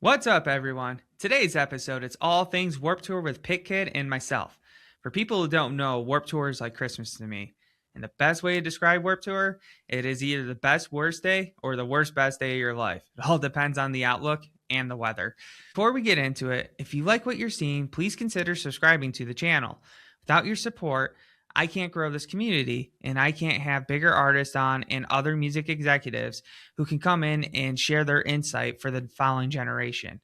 What's up, everyone? Today's episode is all things Warped Tour with Pitkid and myself. For people who don't know, Warped Tour is like Christmas to me. And the best way to describe Warped Tour, it is either the best worst day or the worst best day of your life. It all depends on the outlook and the weather. Before we get into it, if you like what you're seeing, please consider subscribing to the channel. Without your support, I can't grow this community and I can't have bigger artists on and other music executives who can come in and share their insight for the following generation.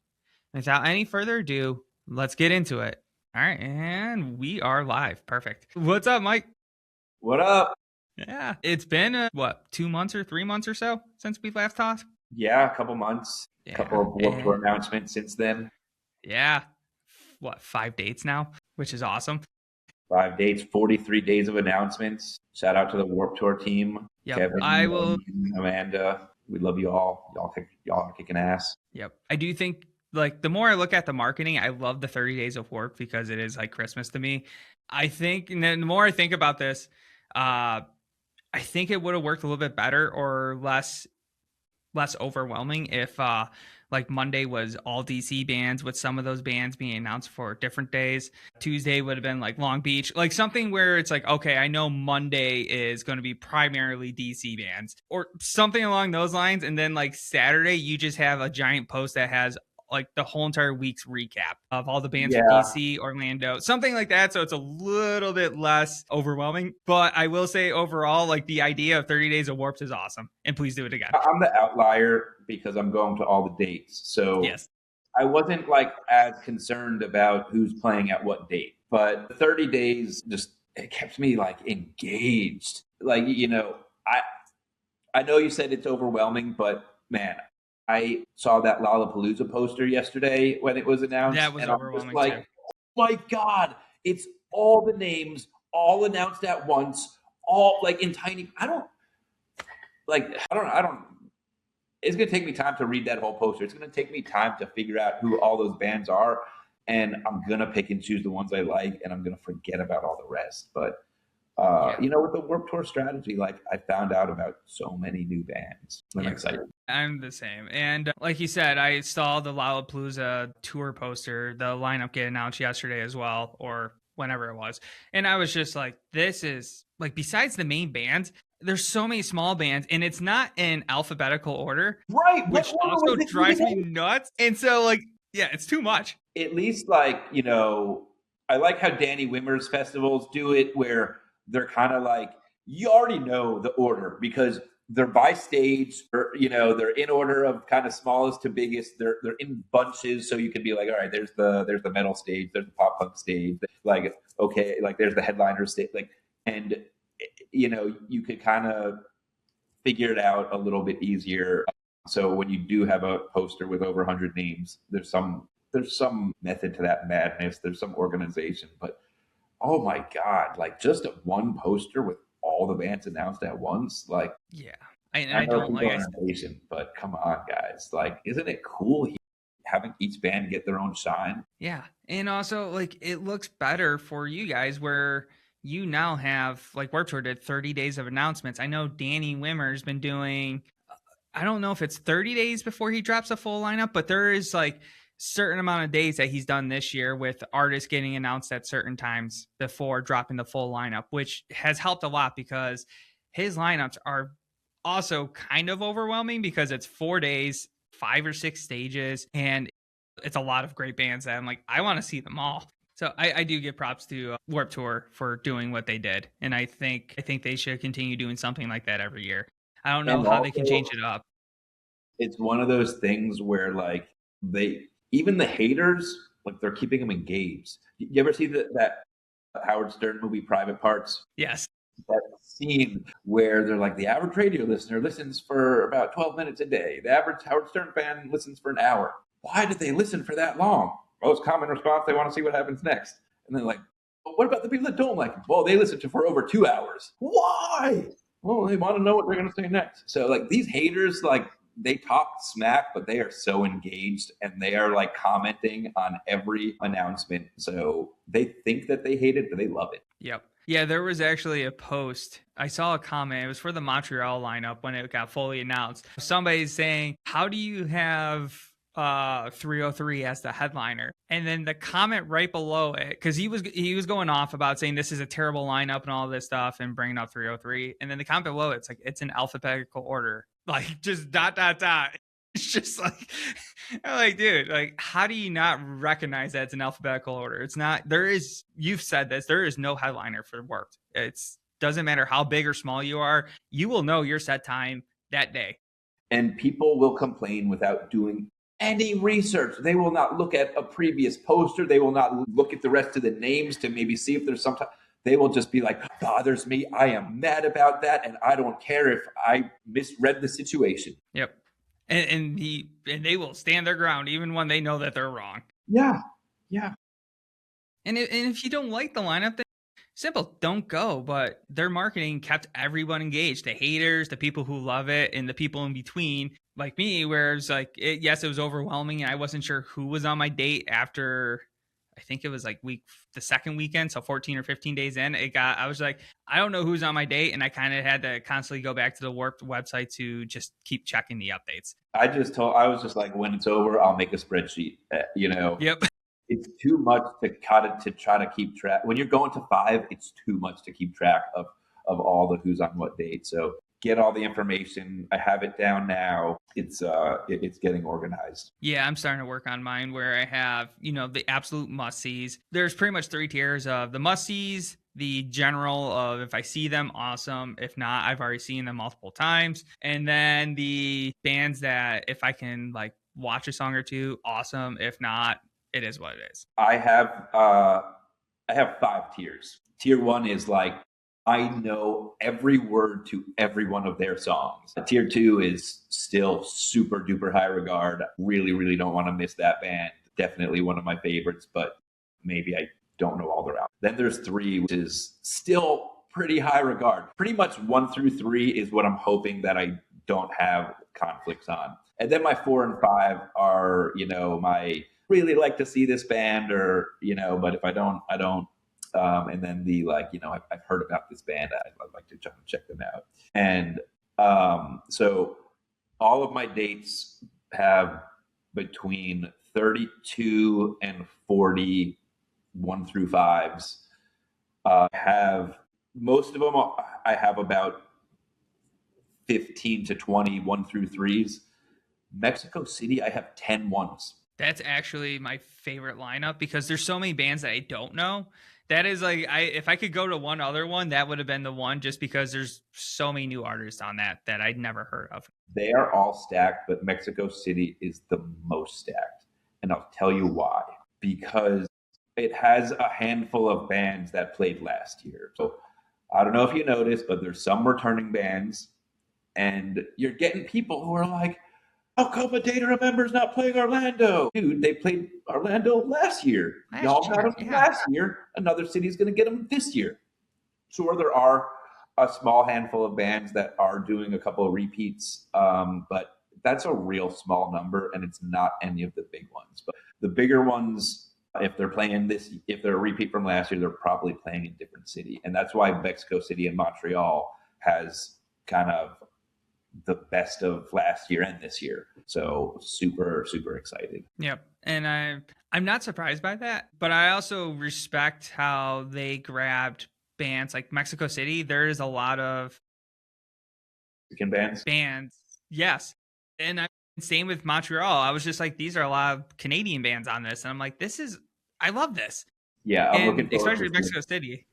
Without any further ado, let's get into it. All right, and we are live. Perfect. What's up, Mike? What up? Yeah, it's been 2 months or 3 months or so since we last talked. Yeah, a couple months, a Yeah, couple of Warped Tour announcements since then. yeah. 5 dates now, which is awesome. 5 dates, 43 days of announcements. Shout out to the Warped Tour team. Yep, Kevin, I will. Amanda, we love you all. Y'all are kicking ass. Yep, I do think like the more I look at the marketing, I love the 30 days of work because it is like Christmas to me. I think, and then the more I think about this, I think it would have worked a little bit better or less overwhelming if like Monday was all DC bands with some of those bands being announced for different days. Tuesday would have been like Long Beach, like something where it's like, okay, I know Monday is going to be primarily DC bands or something along those lines. And then like Saturday, you just have a giant post that has like the whole entire week's recap of all the bands from Yeah, DC, Orlando, something like that. So it's a little bit less overwhelming. But I will say overall, like the idea of 30 days of Warps is awesome. And please do it again. I'm the outlier because I'm going to all the dates. So Yes. I wasn't like as concerned about who's playing at what date. But the 30 days just it kept me like engaged. Like, I know you said it's overwhelming, but man, I saw that Lollapalooza poster yesterday when it was announced, That was and I'm just overwhelming like, too. oh my God, it's all the names, all announced at once, all like in tiny. I don't. It's gonna take me time to read that whole poster. It's gonna take me time to figure out who all those bands are, and I'm gonna pick and choose the ones I like, and I'm gonna forget about all the rest. But Yeah. with the Warped Tour strategy, like I found out about so many new bands. I'm Yeah. excited. I'm the same. And like you said, I saw the Lollapalooza tour poster, the lineup get announced yesterday as well, or whenever it was. And I was just like, this is like, besides the main bands, there's so many small bands and it's not in alphabetical order, Right? What which order also was it drives me even in? nuts. And so, like, yeah, it's too much. At least, I like how Danny Wimmer's festivals do it, where they're kind of like you already know the order because they're by stage, or they're in order of kind of smallest to biggest. They're in bunches, so you can be like, all right, there's the metal stage, there's the pop punk stage, like okay, like there's the headliner stage, like, and you could kind of figure it out a little bit easier. So when you do have a poster with over 100 names, there's some method to that madness. There's some organization, but oh my God, like just one poster with all the bands announced at once. Like Yeah. And I I know don't people like, are impatient, but come on, guys. Like, isn't it cool having each band get their own shine? yeah. And also, like, it looks better for you guys where you now have, like, Warped Tour did 30 days of announcements. I know Danny Wimmer's been doing, I don't know if it's 30 days before he drops a full lineup, but there is like certain amount of days that he's done this year with artists getting announced at certain times before dropping the full lineup, which has helped a lot because his lineups are also kind of overwhelming because it's 4 days, 5 or 6 stages, and it's a lot of great bands that I'm like, I want to see them all. So I do give props to Warped Tour for doing what they did, and I think they should continue doing something like that every year. I don't know And how they can change also, it up. it's one of those things where like even the haters, like they're keeping them engaged. You ever see that Howard Stern movie Private Parts? Yes. That scene where they're like, the average radio listener listens for about 12 minutes a day. The average Howard Stern fan listens for an hour. Why did they listen for that long? Most common response, they want to see what happens next. And then like, well, what about the people that don't like him? Well, they listen to for over 2 hours. Why? Well, they want to know what they're going to say next. So like these haters, like they talk smack, but they are so engaged and they are like commenting on every announcement. So they think that they hate it, but they love it. Yep. Yeah, there was actually a post. I saw a comment. It was for the Montreal lineup when it got fully announced. Somebody's saying, how do you have 303 as the headliner, and then the comment right below it, because he was going off about saying this is a terrible lineup and all this stuff and bringing up 303, and then the comment below it's like it's in alphabetical order, like just dot dot dot. It's just like I'm like, dude, like how do you not recognize that it's in alphabetical order? It's not. There is, you've said this, there is no headliner for Warped. It's doesn't matter how big or small you are, you will know your set time that day. And people will complain without doing any research. They will not look at a previous poster. They will not look at the rest of the names to maybe see if there's some. They will just be like, bothers me. I am mad about that, and I don't care if I misread the situation. Yep. And they will stand their ground even when they know that they're wrong. Yeah, yeah. And if you don't like the lineup, then simple, don't go. But their marketing kept everyone engaged. The haters, the people who love it, and the people in between, like me, where it's like, yes, it was overwhelming, and I wasn't sure who was on my date after. I think it was like the second weekend, so 14 or 15 days in, I was like, I don't know who's on my date, and I kind of had to constantly go back to the Warped website to just keep checking the updates. I was just like, when it's over, I'll make a spreadsheet. Yep. It's too much to try to keep track. When you're going to 5, it's too much to keep track of all the who's on what date. So get all the information. I have it down now. It's getting organized. Yeah, I'm starting to work on mine where I have, the absolute must-sees. There's pretty much 3 tiers of the must-sees, the general of if I see them, awesome. If not, I've already seen them multiple times. And then the bands that if I can like watch a song or two, awesome. If not, it is what it is. I have 5 tiers. Tier 1 is like, I know every word to every one of their songs. Tier 2 is still super duper high regard. Really, really don't want to miss that band. Definitely one of my favorites, but maybe I don't know all their albums. Then there's 3, which is still pretty high regard. Pretty much 1 through 3 is what I'm hoping that I don't have conflicts on. And then my 4 and 5 are, my really like to see this band, or, but if I don't, I don't. And then the I've heard about this band. I'd like to check them out. And so all of my dates have between 32 and 40 1 through 5s. Have most of them. I have about 15 to 20 1 through 3s. Mexico City, I have 10 1s. That's actually my favorite lineup because there's so many bands that I don't know. That is like, if I could go to one other one, that would have been the one, just because there's so many new artists on that I'd never heard of. They are all stacked, but Mexico City is the most stacked. And I'll tell you why. Because it has a handful of bands that played last year. So I don't know if you noticed, but there's some returning bands. And you're getting people who are like, how come a Day to Remember's not playing Orlando? Dude, they played Orlando last year. Y'all got them last year. Another city's going to get them this year. Sure, there are a small handful of bands that are doing a couple of repeats, but that's a real small number, and it's not any of the big ones. But the bigger ones, if they're a repeat from last year, they're probably playing in a different city. And that's why Mexico City and Montreal has kind of the best of last year and this year. So super, super excited. Yep. And I'm not surprised by that, but I also respect how they grabbed bands like Mexico City. There is a lot of Mexican bands. Yes. And same with Montreal. I was just like, these are a lot of Canadian bands on this. And I'm like, I love this. Yeah. I'm looking forward, especially Mexico City.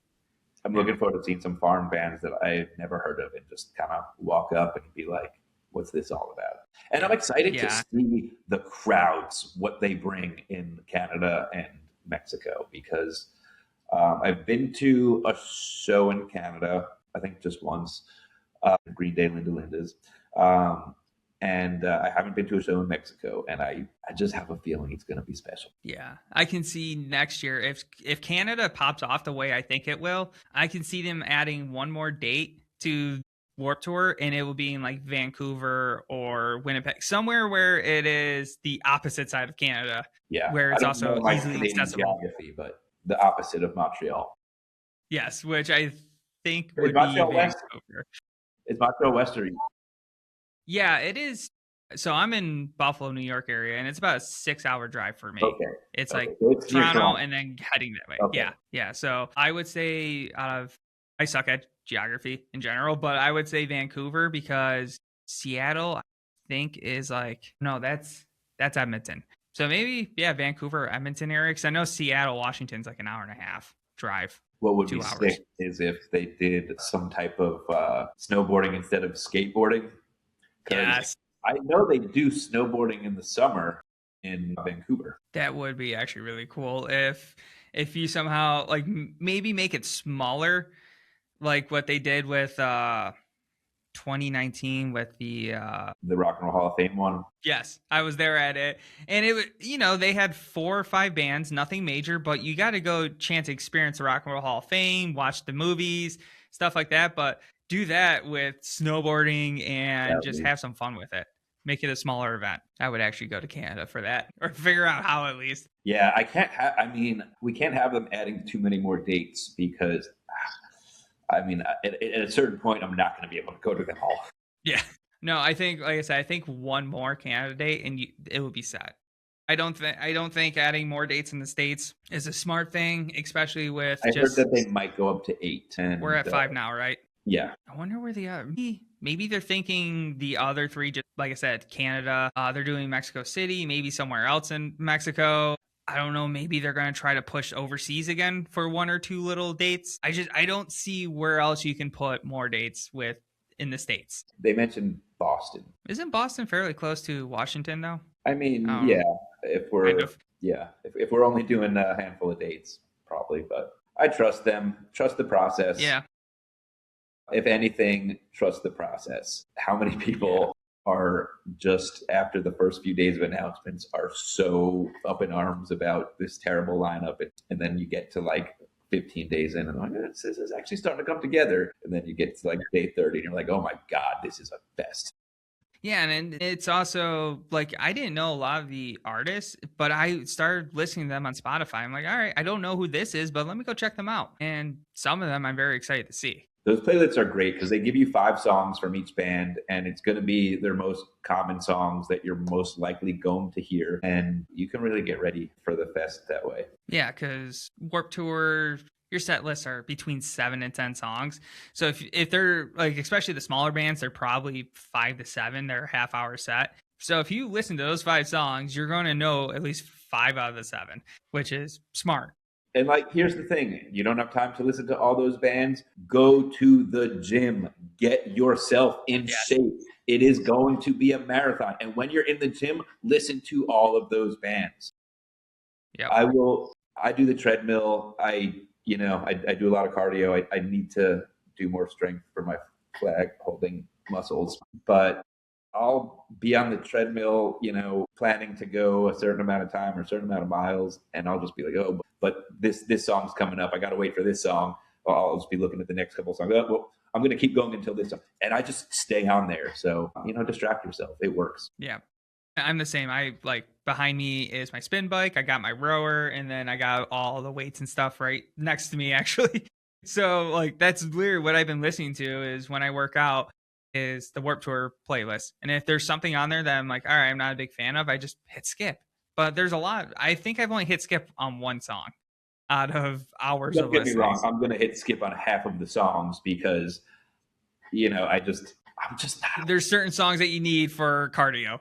I'm looking forward to seeing some foreign bands that I've never heard of and just kind of walk up and be like, what's this all about? And I'm excited to see the crowds, what they bring in Canada and Mexico, because I've been to a show in Canada, I think just once, Green Day, Linda Linda's. And I haven't been to a show in Mexico, and I just have a feeling it's going to be special. Yeah, I can see next year, if Canada pops off the way I think it will, I can see them adding one more date to Warped Tour, and it will be in like Vancouver or Winnipeg, somewhere where it is the opposite side of Canada. Yeah, where it's also easily accessible. Geography, but the opposite of Montreal. Yes, which I think would be Montreal West. Vancouver. Is Montreal West or East? Yeah, it is. So I'm in Buffalo, New York area, and it's about a 6-hour drive for me. Okay. It's Okay. like So it's near Toronto Toronto. and then heading that way. Okay. Yeah. Yeah. So I would say I suck at geography in general, but I would say Vancouver because Seattle, I think, is like, no, that's Edmonton. So maybe, yeah, Vancouver, Edmonton area. Cause I know Seattle, Washington's like an hour and a half drive, What would be 2 hours. sick is if they did some type of snowboarding instead of skateboarding. Because Yes. I know they do snowboarding in the summer in Vancouver. That would be actually really cool if you somehow like maybe make it smaller, like what they did with 2019 with the The Rock and Roll Hall of Fame one. yes, I was there at it, and it was, they had 4 or 5 bands, nothing major, but you got to go chance to experience the Rock and Roll Hall of Fame, watch the movies, stuff like that, but do that with snowboarding and That just was, have some fun with it. Make it a smaller event. I would actually go to Canada for that, or figure out how at least. yeah, I can't have. I mean, we can't have them adding too many more dates because, I mean, at a certain point, I'm not going to be able to go to them all. Yeah. No, I think, like I said, I think one more candidate and it would be set. I don't think adding more dates in the States is a smart thing, especially with I heard just that they might go up to 8. And we're at 5 now, right? yeah, I wonder where they are. Maybe they're thinking the other 3, just like I said, Canada. They're doing Mexico City, maybe somewhere else in Mexico. I don't know. Maybe they're going to try to push overseas again for 1 or 2 little dates. I don't see where else you can put more dates with in the States. they mentioned Boston. Isn't Boston fairly close to Washington though? I mean, I don't yeah, know. if Kind we're of. yeah, if we're only doing a handful of dates, probably. But I trust them, trust the process. Yeah. If anything, trust the process. How many people are just after the first few days of announcements are so up in arms about this terrible lineup, and then you get to like 15 days in and like, this is actually starting to come together, and then you get to like day 30 and you're like, oh my god, this is a fest. Yeah, and it's also like I didn't know a lot of the artists, but I started listening to them on Spotify. I'm like, all right, I don't know who this is, but let me go check them out. And some of them I'm very excited to see. Those playlists are great because they give you 5 songs from each band, and it's going to be their most common songs that you're most likely going to hear. And you can really get ready for the fest that way. Yeah, because Warped Tour, your set lists are between 7 and 10 songs. So if they're like, especially the smaller bands, they're probably 5 to 7. They're a half-hour set. So if you listen to those 5 songs, you're going to know at least 5 out of the 7, which is smart. And like, here's the thing: you don't have time to listen to all those bands. Go to the gym, get yourself in shape. It is going to be a marathon, and when you're in the gym, listen to all of those bands. Yeah, I do the treadmill. I do a lot of cardio. I need to do more strength for my flag holding muscles, but I'll be on the treadmill, planning to go a certain amount of time or a certain amount of miles, and I'll just be like, oh, but this song's coming up. I got to wait for this song. I'll just be looking at the next couple of songs. Oh, well, I'm going to keep going until this song, and I just stay on there. So distract yourself. It works. yeah. I'm the same. I like behind me is my spin bike. I got my rower, and then I got all the weights and stuff right next to me, actually. So like that's literally what I've been listening to is when I work out is the Warped Tour playlist. And if there's something on there that I'm like, all right, I'm not a big fan of, I just hit skip. But there's a lot. I think I've only hit skip on 1 song out of hours Don't of get me listening. wrong. I'm going to hit skip on half of the songs because, I'm just not. There's certain songs that you need for cardio.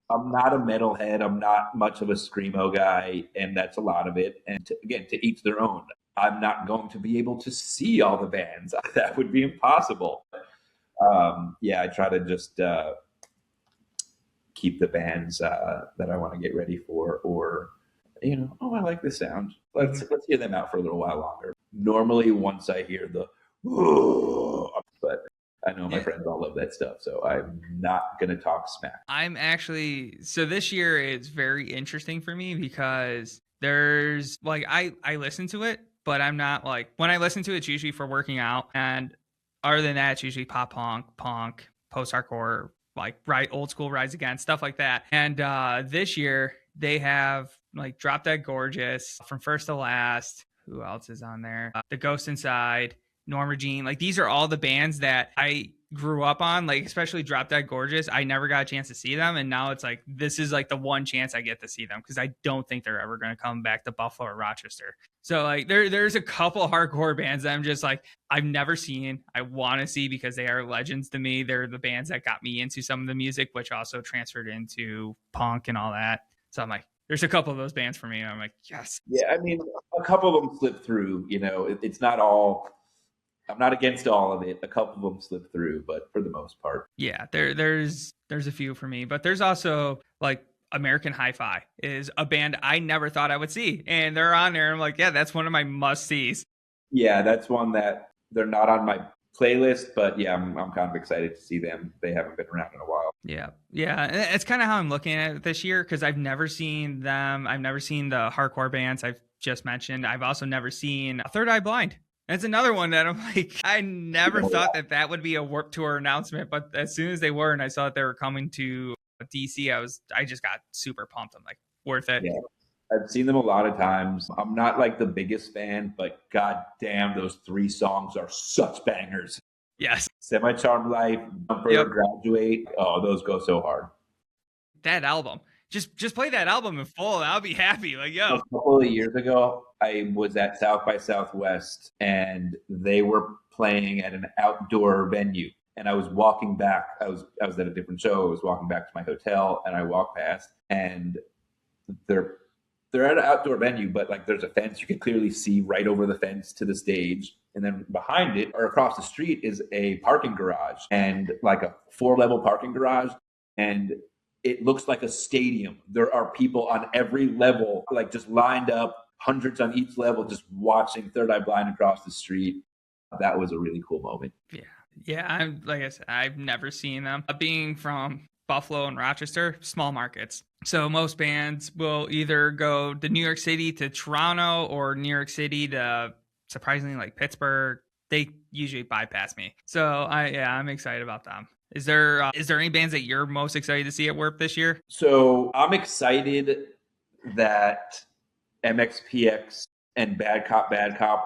I'm not a metalhead. I'm not much of a screamo guy, and that's a lot of it. And to each their own. I'm not going to be able to see all the bands. That would be impossible. I try to just keep the bands that I want to get ready for, or I like this sound. Let's hear them out for a little while longer. Normally, once I hear the, but I know my friends all love that stuff, so I'm not going to talk smack. So this year it's very interesting for me because there's like, I listen to it, but I'm not like, when I listen to it, it's usually for working out. And other than that, it's usually pop punk, post-hardcore, like old school Rise Against, stuff like that. And this year they have like Drop Dead Gorgeous, From First to Last. Who else is on there? The Ghost Inside, Norma Jean. Like these are all the bands that I grew up on, like especially Drop Dead Gorgeous. I never got a chance to see them, and now it's like this is like the one chance I get to see them because I don't think they're ever going to come back to Buffalo or Rochester. So like there's a couple hardcore bands that I'm just like I've never seen. I want to see because they are legends to me. They're the bands that got me into some of the music, which also transferred into punk and all that. So I'm like, there's a couple of those bands for me. And I'm like, yes. Yeah, I mean, a couple of them slip through. It's not all. I'm not against all of it. A couple of them slip through, but for the most part, yeah, there's a few for me, but there's also like American Hi-Fi is a band I never thought I would see, and they're on there. I'm like, yeah, that's one of my must sees. yeah, that's one that they're not on my playlist, but yeah, I'm kind of excited to see them. They haven't been around in a while. Yeah, it's kind of how I'm looking at it this year because I've never seen them. I've never seen the hardcore bands I've just mentioned. I've also never seen Third Eye Blind. That's another one that I'm like, I never thought that would be a Warped Tour announcement, but as soon as they were, and I saw that they were coming to DC, I just got super pumped. I'm like, worth it. Yeah, I've seen them a lot of times. I'm not like the biggest fan, but god damn, those 3 songs are such bangers. Yes. Semi-Charmed Life, Jumper, Yep. Graduate. Oh, those go so hard. That album. Just play that album in full and I'll be happy. Like, yo. A couple of years ago, I was at South by Southwest and they were playing at an outdoor venue. And I was walking back. I was at a different show. I was walking back to my hotel and I walked past and they're at an outdoor venue, but like there's a fence. You can clearly see right over the fence to the stage. And then behind it or across the street is a parking garage and like a 4-level parking garage. And it looks like a stadium. There are people on every level, like just lined up, hundreds on each level, just watching Third Eye Blind across the street. That was a really cool moment. Yeah. I'm like I said, I've never seen them. Being from Buffalo and Rochester, small markets. So most bands will either go to New York City to Toronto or New York City to surprisingly like Pittsburgh. They usually bypass me. So I'm excited about them. Is there any bands that you're most excited to see at Warp this year? So I'm excited that MXPX and Bad Cop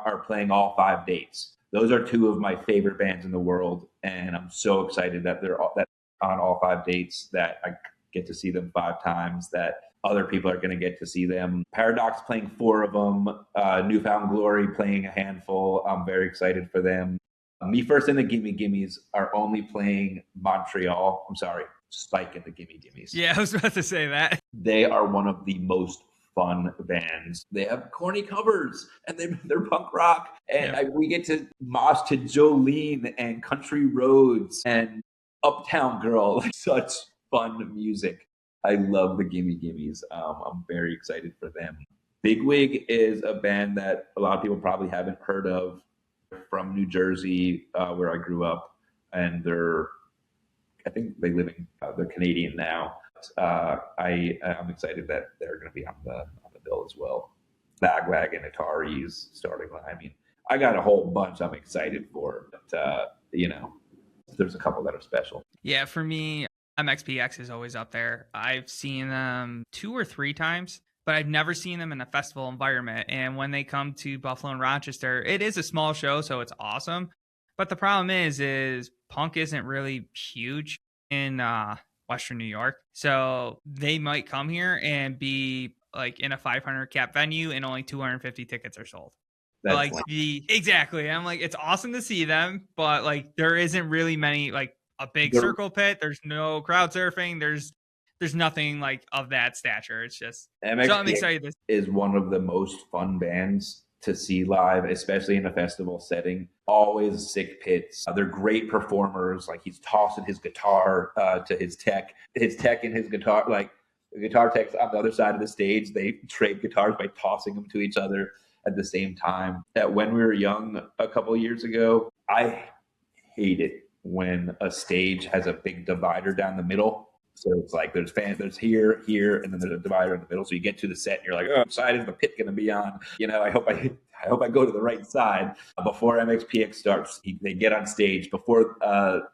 are playing all 5 dates. Those are 2 of my favorite bands in the world, and I'm so excited that they're on all 5 dates, that I get to see them 5 times, that other people are going to get to see them. Paradox playing 4 of them, Newfound Glory playing a handful. I'm very excited for them. Me First and the Gimme Gimmes are only playing Montreal. I'm sorry, Spike and the Gimme Gimmes. Yeah, I was about to say that. They are one of the most fun bands. They have corny covers and they're punk rock. And we get to mosh to Jolene and Country Roads and Uptown Girl. Like, such fun music. I love the Gimme Gimmes. I'm very excited for them. Bigwig is a band that a lot of people probably haven't heard of. From New Jersey, where I grew up, and I think they live in, they're Canadian now. I'm excited that they're going to be on the bill as well. Bagwagon, Atari's starting line. I mean, I got a whole bunch I'm excited for, but there's a couple that are special. Yeah, for me, MXPX is always up there. I've seen them 2 or 3 times, but I've never seen them in a festival environment. And when they come to Buffalo and Rochester, it is a small show, so it's awesome. But the problem is punk isn't really huge in Western New York. So they might come here and be like in a 500 cap venue and only 250 tickets are sold. Like exactly. I'm like, it's awesome to see them, but like there isn't really many, like a big circle pit. There's no crowd surfing. There's nothing like of that stature. It's just MXPX so I'm excited. Is one of the most fun bands to see live, especially in a festival setting. Always sick pits. They're great performers. Like, he's tossing his guitar to his tech and his guitar. Like, the guitar tech's on the other side of the stage. They trade guitars by tossing them to each other at the same time. When we were young a couple of years ago, I hate it when a stage has a big divider down the middle. So it's like there's here, and then there's a divider in the middle. So you get to the set and you're like, oh, what side is the pit going to be on? I hope I go to the right side. Before MXPX starts, they get on stage. Before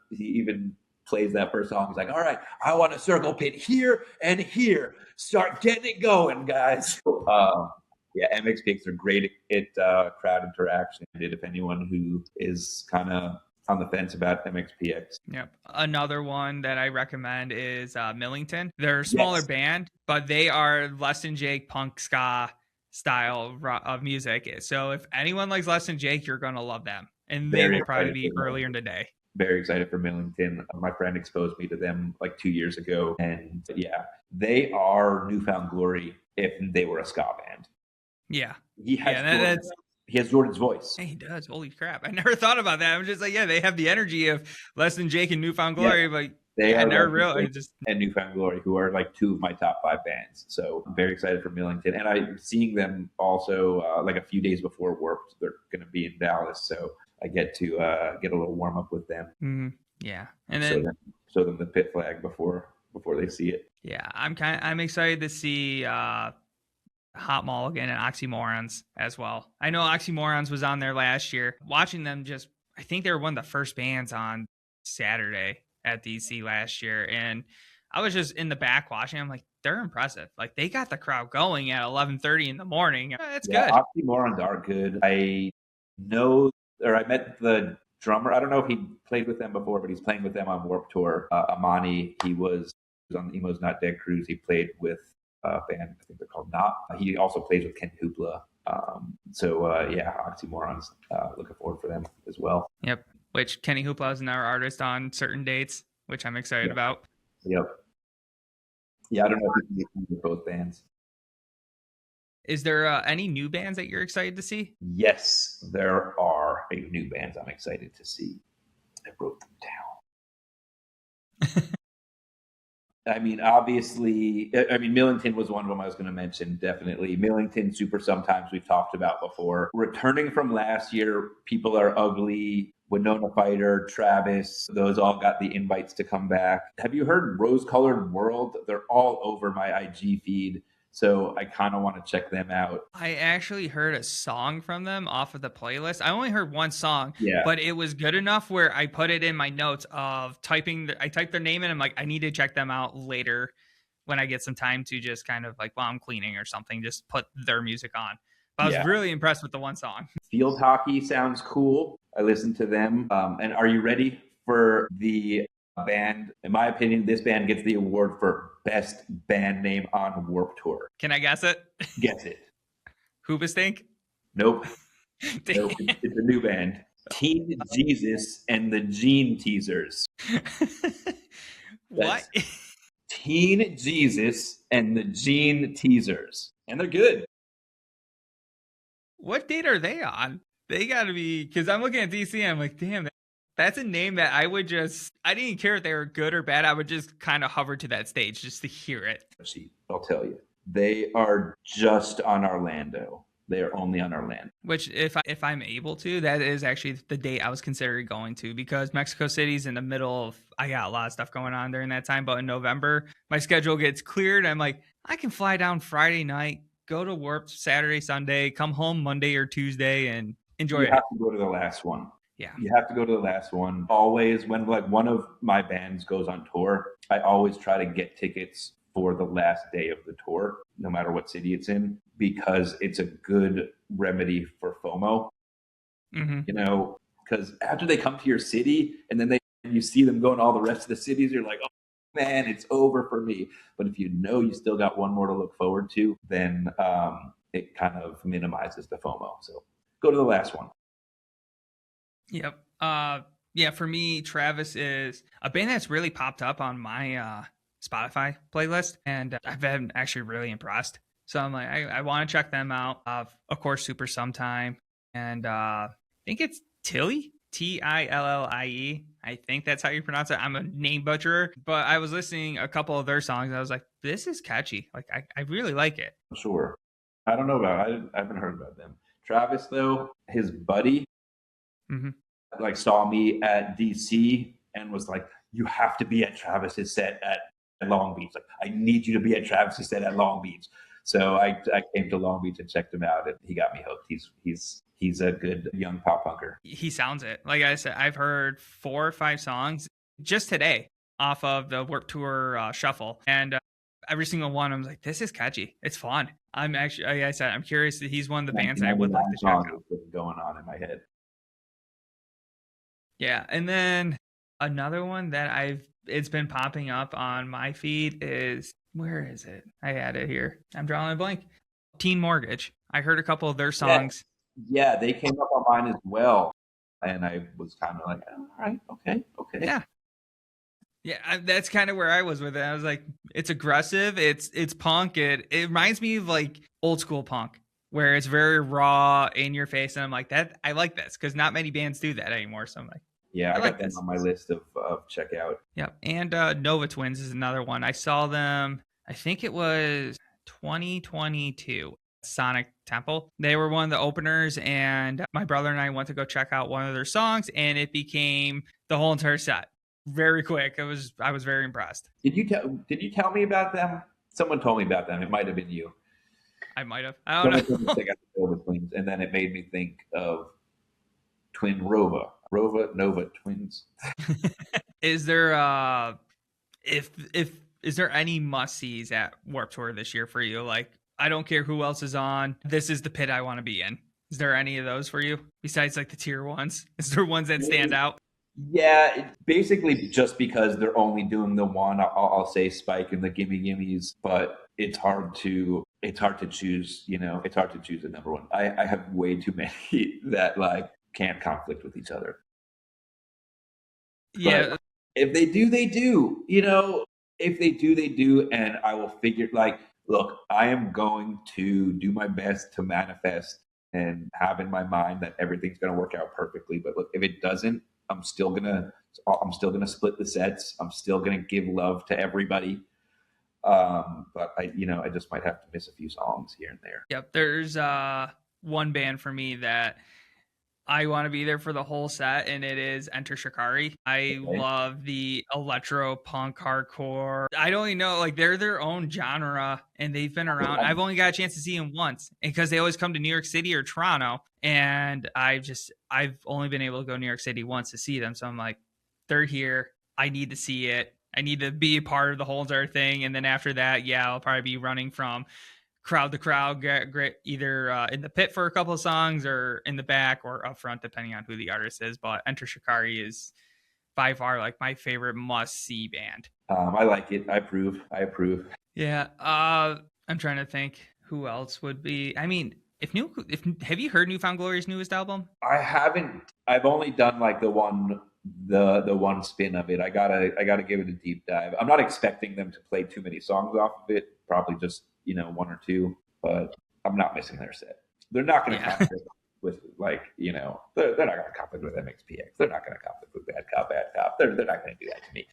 he even plays that first song, he's like, all right, I want a circle pit here and here. Start getting it going, guys. MXPX are great at crowd interaction. If anyone who is kind of on the fence about MXPX. Yep. Another one that I recommend is Millington. They're a smaller Yes, band, but they are Less Than Jake punk ska style of music. So if anyone likes Less Than Jake, you're gonna love them, and they very will probably excited be for earlier in them. the day. Very excited for Millington. My friend exposed me to them like 2 years ago, and yeah, they are newfound glory if they were a ska band. Yeah, He yeah, has Jordan's, he has Jordan's voice. he does. Holy crap! I never thought about that. I'm just like, yeah, they have the energy of Less Than Jake and Newfound Yeah, Glory, but they yeah, I are never Leslie realized. Just and Newfound Glory, who are like two of my top five bands. So I'm very excited for Millington, and I'm seeing them also like a few days before Warped. They're going to be in Dallas, so I get to get a little warm up with them. yeah, and Show then them, show them the pit flag before they see it. yeah, I'm excited to see Hot Mulligan and Oxymorons as well. I know Oxymorons was on there last year. Watching them just, I think they were one of the first bands on Saturday at DC last year. And I was just in the back watching. I'm like, they're impressive. Like they got the crowd going at 11:30 in the morning. That's Yeah, good. Oxymorons are good. I know, or I met the drummer. I don't know if he played with them before, but he's playing with them on Warped Tour. Amani, he was on the Emo's Not Dead cruise. He played with a band, I think they're called Not. He also plays with Ken Hoopla. Yeah, Oxymorons. Looking forward for them as well. Yep. Which Kenny Hoopla is our artist on certain dates, which I'm excited Yeah. about. Yep. Yeah, I don't know if you can with both bands. Is there any new bands that you're excited to see? Yes, there are new bands I'm excited to see. I wrote them down. I mean, obviously, Millington was one of them I was going to mention, definitely. Millington, Super Sometimes, we've talked about before. Returning from last year, People Are Ugly, Winona Fighter, Travis, those all got the invites to come back. Have you heard Rose Colored World? They're all over my IG feed. So I kind of want to check them out. I actually heard a song from them off of the playlist. I only heard one song, Yeah. but it was good enough where I put it in my notes of I typed their name in. I'm like, I need to check them out later when I get some time to just kind of like while I'm cleaning or something, just put their music on. But I was Yeah. really impressed with the one song. Field Hockey sounds cool. I listened to them. And are you ready for the band? In my opinion, this band gets the award for best band name on Warped Tour. Can I guess it? Guess it. Hoobastink? Nope. Nope. It's a new band. Teen Jesus and the Gene Teasers. What? Teen Jesus and the Gene Teasers. And they're good. What date are they on? They got to be, because I'm looking at DC and I'm like, damn, that's a name that I didn't care if they were good or bad. I would just kind of hover to that stage just to hear it. I'll tell you. They are just on Orlando. They are only on Orlando. Which, if I'm able to, that is actually the date I was considering going to, because Mexico City's in the middle of, I got a lot of stuff going on during that time. But in November, my schedule gets cleared. I'm like, I can fly down Friday night, go to Warped Saturday, Sunday, come home Monday or Tuesday and enjoy it. You have to go to the last one. Yeah. You have to go to the last one. Always, when like one of my bands goes on tour, I always try to get tickets for the last day of the tour, no matter what city it's in, because it's a good remedy for FOMO. Mm-hmm. You know, because after they come to your city and then you see them going to all the rest of the cities, you're like, oh man, it's over for me. But if you know you still got one more to look forward to, then it kind of minimizes the FOMO. So go to the last one. Yep. Yeah, for me, Travis is a band that's really popped up on my Spotify playlist, and I've been actually really impressed. So I'm like, I want to check them out. Of course, Super Sometime, and I think it's Tilly, Tillie. I think that's how you pronounce it. I'm a name butcherer, but I was listening a couple of their songs. And I was like, this is catchy. Like, I really like it. Sure. I don't know about it. I haven't heard about them. Travis, though, his buddy, like saw me at DC and was like, you have to be at Travis's set at Long Beach. Like, I need you to be at Travis's set at Long Beach. So I came to Long Beach and checked him out, and he got me hooked. He's a good young pop punker. He sounds it. Like I said, I've heard 4 or 5 songs just today off of the Warped Tour shuffle, and every single one, I'm like, this is catchy. It's fun. I'm actually, like I said, I'm curious that he's one of the bands that I would like to check out. Going on in my head. Yeah, and then another one that it's been popping up on my feed is, where is it? I had it here. I'm drawing a blank. Teen Mortgage. I heard a couple of their Yeah, songs. yeah, they came up on mine as well, and I was kind of like, all right, okay, okay. Yeah. Yeah, that's kind of where I was with it. I was like, it's aggressive, it's punk. It reminds me of like old school punk, where it's very raw, in your face, and I'm like, that I like this because not many bands do that anymore. So I'm like, Yeah, I I got like them this. on my list of checkout. Yep. And Nova Twins is another one. I saw them, I think it was 2022, Sonic Temple. They were one of the openers, and my brother and I went to go check out one of their songs, and it became the whole entire set very quick. I was very impressed. Did you tell me about them? Someone told me about them. It might have been you. I might have. I Someone don't told me to know. check out the Nova Twins, and then it made me think of Twin Rova Nova Twins. Is there if is there any must sees at Warp Tour this year for you? Like, I don't care who else is on. This is the pit I want to be in. Is there any of those for you besides like the tier ones? Is there ones that stand out? Yeah, basically just because they're only doing the one, I'll say Spike and the Gimme Gimmes, but it's hard to choose. You know, it's hard to choose a number one. I have way too many that like can't conflict with each other. But Yeah, if they do, they do. You know, if they do, they do, and I will figure. Like, look, I am going to do my best to manifest and have in my mind that everything's going to work out perfectly. But look, if it doesn't, I'm still gonna split the sets. I'm still gonna give love to everybody. But I just might have to miss a few songs here and there. yep. There's one band for me that I want to be there for the whole set, and it is Enter Shikari. I Okay. love the electro punk hardcore. I don't even know, like they're their own genre, and they've been around. I've only got a chance to see them once because they always come to New York City or Toronto, and I've only been able to go to New York City once to see them. So I'm like, they're here. I need to see it. I need to be a part of the whole entire thing, and then after that, yeah, I'll probably be running from crowd to crowd, get either in the pit for a couple of songs or in the back or up front, depending on who the artist is. But Enter Shikari is by far like my favorite must see band. I like it. I approve. I approve. Yeah. I'm trying to think who else would be. I mean, if have you heard Newfound Glory's newest album? I haven't. I've only done like the one spin of it. I gotta give it a deep dive. I'm not expecting them to play too many songs off of it. Probably just one or two. But I'm not missing their set. They're not going to Yeah. conflict with like they're not going to conflict with MXPX. They're not going to conflict with Bad Cop Bad Cop. They're not going to do that to me.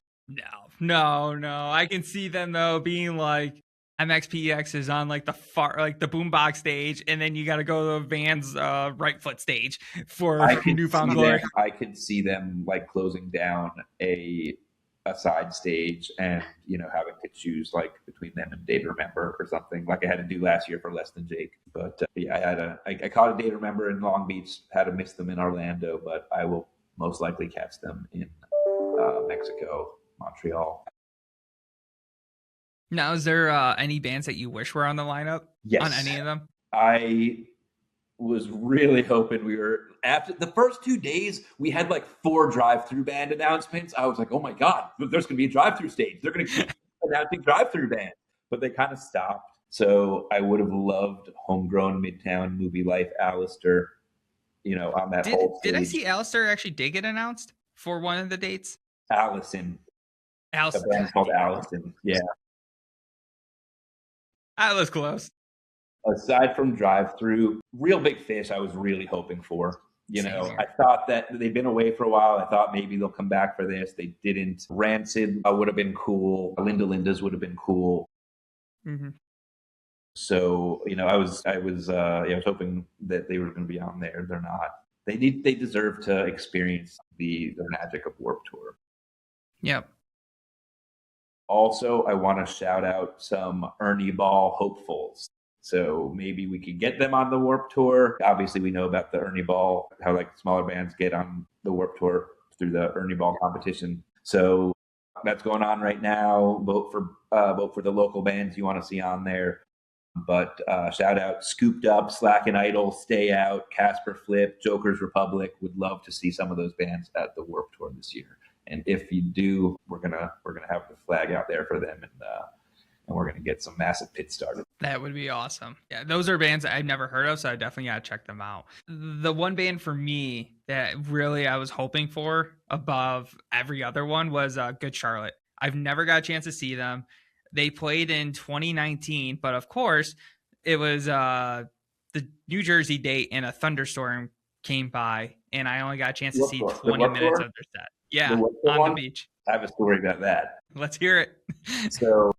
No. I can see them though being like MXPX is on like the far like the boombox stage, and then you got to go to the band's right foot stage for I could Newfound see Glory. them. I could see them like closing down a side stage and having to choose like between them and Day to Remember or something like I had to do last year for Less Than Jake. But yeah, I caught a Day to Remember in Long Beach. Had to miss them in Orlando, but I will most likely catch them in Mexico, Montreal. Now, is there any bands that you wish were on the lineup on Yes, any of them? I was really hoping we were after the first 2 days. We had like 4 drive-through band announcements. I was like, oh my god, there's going to be a drive-through stage. They're going to keep announcing drive-through bands, but they kind of stopped. So I would have loved Homegrown, Midtown, Movie Life, Alistair. On that Did whole did I stage. see Alistair actually did get announced for one of the dates? Allison, a Alistair, band called Allison. Yeah. that was close. Aside from drive-through, Real Big Fish, I was really hoping for. Same I here. thought that they've been away for a while. I thought maybe they'll come back for this. They didn't. Rancid would have been cool. Linda Linda's would have been cool. Hmm. So I was hoping that they were going to be on there. They're not. They deserve to experience the magic of Warp Tour. Yep. Also, I want to shout out some Ernie Ball hopefuls. So maybe we could get them on the Warp Tour. Obviously, we know about the Ernie Ball, how like smaller bands get on the Warp Tour through the Ernie Ball competition. So that's going on right now. Vote for the local bands you want to see on there. But shout out Scooped Up, Slack and Idle, Stay Out, Casper Flip, Joker's Republic. Would love to see some of those bands at the Warped Tour this year. And if you do, we're gonna have the flag out there for them, and we're gonna get some massive pits started. That would be awesome. Yeah, those are bands I've never heard of, so I definitely gotta check them out. The one band for me that really I was hoping for above every other one was Good Charlotte. I've never got a chance to see them. They played in 2019, but of course, it was the New Jersey date and a thunderstorm came by, and I only got a chance to see 20 minutes of their set. Yeah, on the beach. I have a story about that. Let's hear it. So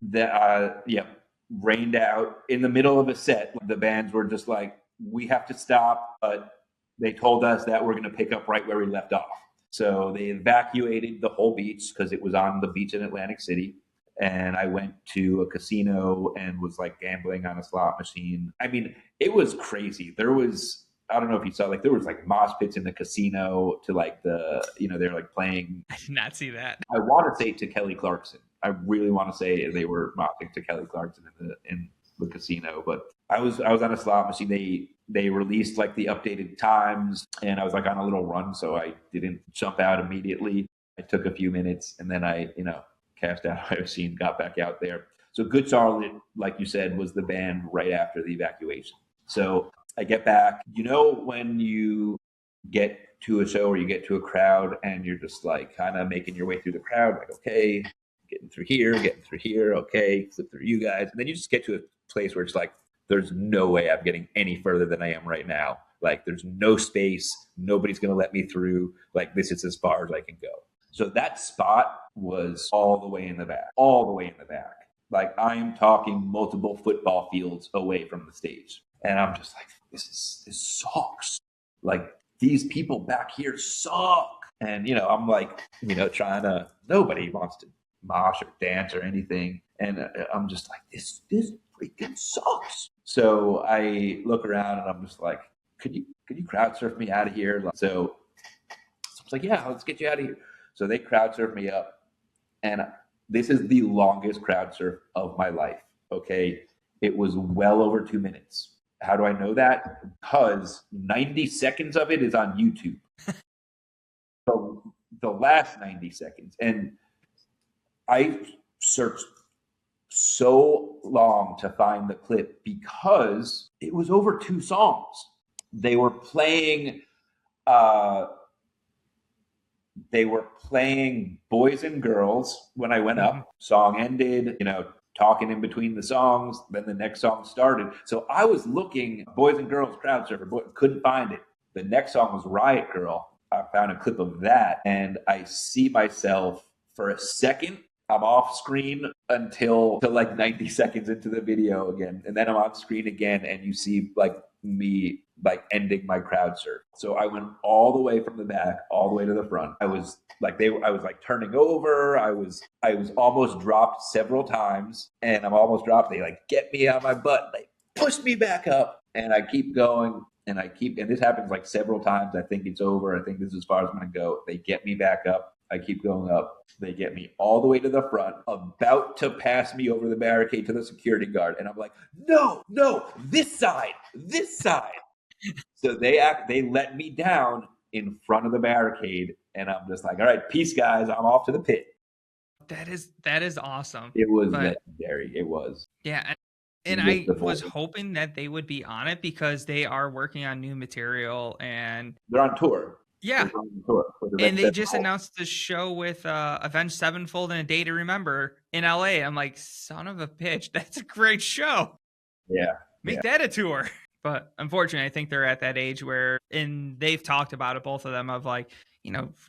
rained out in the middle of a set. The bands were just like, we have to stop, but they told us that we're going to pick up right where we left off. So they evacuated the whole beach because it was on the beach in Atlantic City. And I went to a casino and was like gambling on a slot machine. I mean, it was crazy. There was, I don't know if you saw, like, there was like mosh pits in the casino to like they're like playing. I did not see that. I want to say to Kelly Clarkson. I really want to say they were moshing to Kelly Clarkson in the casino. But I was on a slot machine. They released like the updated times, and I was like on a little run, so I didn't jump out immediately. I took a few minutes, and then I cashed out my machine, got back out there. So Good Charlotte, like you said, was the band right after the evacuation. So I get back. When you get to a show or you get to a crowd and you're just like kind of making your way through the crowd, like, okay, getting through here, okay, flip through you guys. And then you just get to a place where it's like, there's no way I'm getting any further than I am right now. Like, there's no space. Nobody's going to let me through. Like, this is as far as I can go. So that spot was all the way in the back. Like, I am talking multiple football fields away from the stage. And I'm just like, this sucks. Like, these people back here suck. And, I'm like, trying to, nobody wants to mosh or dance or anything. And I'm just like, this freaking sucks. So I look around and I'm just like, could you crowd surf me out of here? So I was like, yeah, let's get you out of here. So they crowd surf me up, and this is the longest crowd surf of my life. Okay. It was well over 2 minutes. How do I know that? Because 90 seconds of it is on YouTube. So the last 90 seconds. And I searched so long to find the clip because it was over 2 songs. They were playing Boys and Girls when I went up. Song ended, talking in between the songs. Then the next song started. So I was looking, Boys and Girls crowd surfer, couldn't find it. The next song was Riot Girl. I found a clip of that, and I see myself for a second. I'm off screen until like 90 seconds into the video again. And then I'm on screen again, and you see like me like ending my crowd surf. So I went all the way from the back, all the way to the front. I was like turning over. I was almost dropped several times, and I'm almost dropped. They like get me on my butt. They push me back up, and I keep going. And this happens like several times. I think it's over. I think this is as far as I'm going to go. They get me back up. I keep going up. They get me all the way to the front, about to pass me over the barricade to the security guard. And I'm like, no, this side. So they let me down in front of the barricade. And I'm just like, all right, peace, guys. I'm off to the pit. That is awesome. It was legendary. It was. Yeah. And I was hoping that they would be on it because they are working on new material and they're on tour. Yeah. And they just announced the show with Avenged Sevenfold and A Day to Remember in LA. I'm like, son of a bitch, that's a great show. Yeah. Make that a tour. But unfortunately, I think they're at that age where, and they've talked about it, both of them, of like,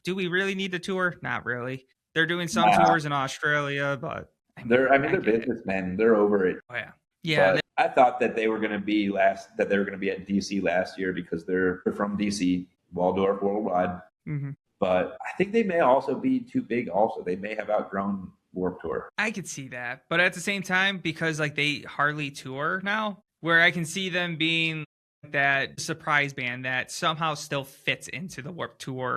do we really need the tour? Not really. They're doing some tours in Australia, but they're businessmen. They're over it. Oh yeah. Yeah. But I thought that they were going to be at DC last year because they're from DC. Waldorf Worldwide. Mm-hmm. But I think they may also be too big also. They may have outgrown Warped Tour. I could see that. But at the same time, because like they hardly tour now, where I can see them being that surprise band that somehow still fits into the Warped Tour.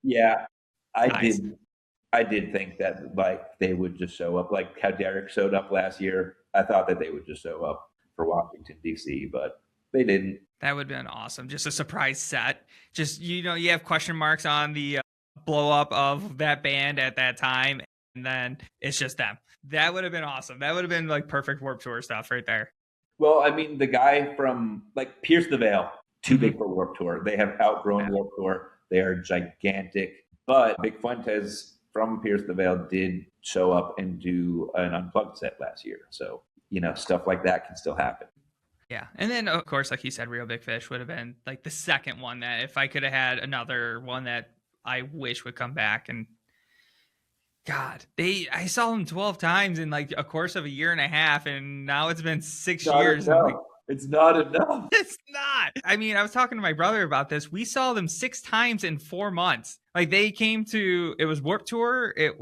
Yeah, I did think that like they would just show up, like how Derek showed up last year. I thought that they would just show up. for Washington, D.C., but they didn't. That would have been awesome. Just a surprise set. Just, you know, you have question marks on the blow up of that band at that time, and then it's just them. That would have been awesome. That would have been like perfect Warped Tour stuff right there. Well, I mean, the guy from like Pierce the Veil, too big for Warped Tour. They have outgrown Warped Tour. They are gigantic. But Vic Fuentes from Pierce the Veil did show up and do an unplugged set last year. So, you know, stuff like that can still happen. Yeah. And then, of course, like you said, Real Big Fish would have been like the second one that if I could have had another one that I wish would come back. And God, I saw them 12 times in like a course of a year and a half. And now it's been 6 years. It's not enough. It's not. I mean, I was talking to my brother about this. We saw them 6 times in 4 months. Like they came to, it was Warped Tour. There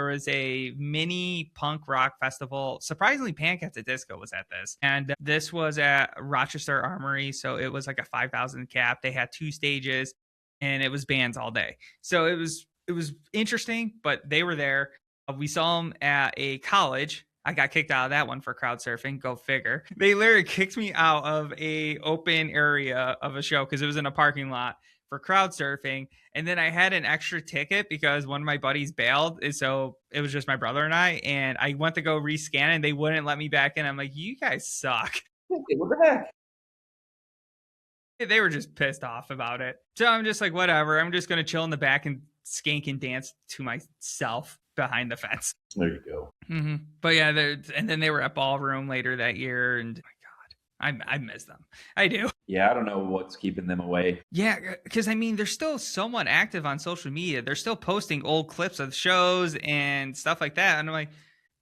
was a mini punk rock festival. Surprisingly, Pancats at Disco was at this. And this was at Rochester Armory. So it was like a 5,000 cap. They had 2 stages and it was bands all day. So it was interesting, but they were there. We saw them at a college. I got kicked out of that one for crowd surfing. Go figure. They literally kicked me out of a open area of a show because it was in a parking lot for crowd surfing. And then I had an extra ticket because one of my buddies bailed. And so it was just my brother and I went to go rescan and they wouldn't let me back in. I'm like, you guys suck. What the heck? They were just pissed off about it. So I'm just like, whatever. I'm just going to chill in the back and skank and dance to myself behind the fence. There you go. Mm-hmm. But yeah, and then they were at Ballroom later that year, and my God, I miss them. I do. Yeah, I don't know what's keeping them away. Yeah, because I mean, they're still somewhat active on social media. They're still posting old clips of shows and stuff like that. And I'm like,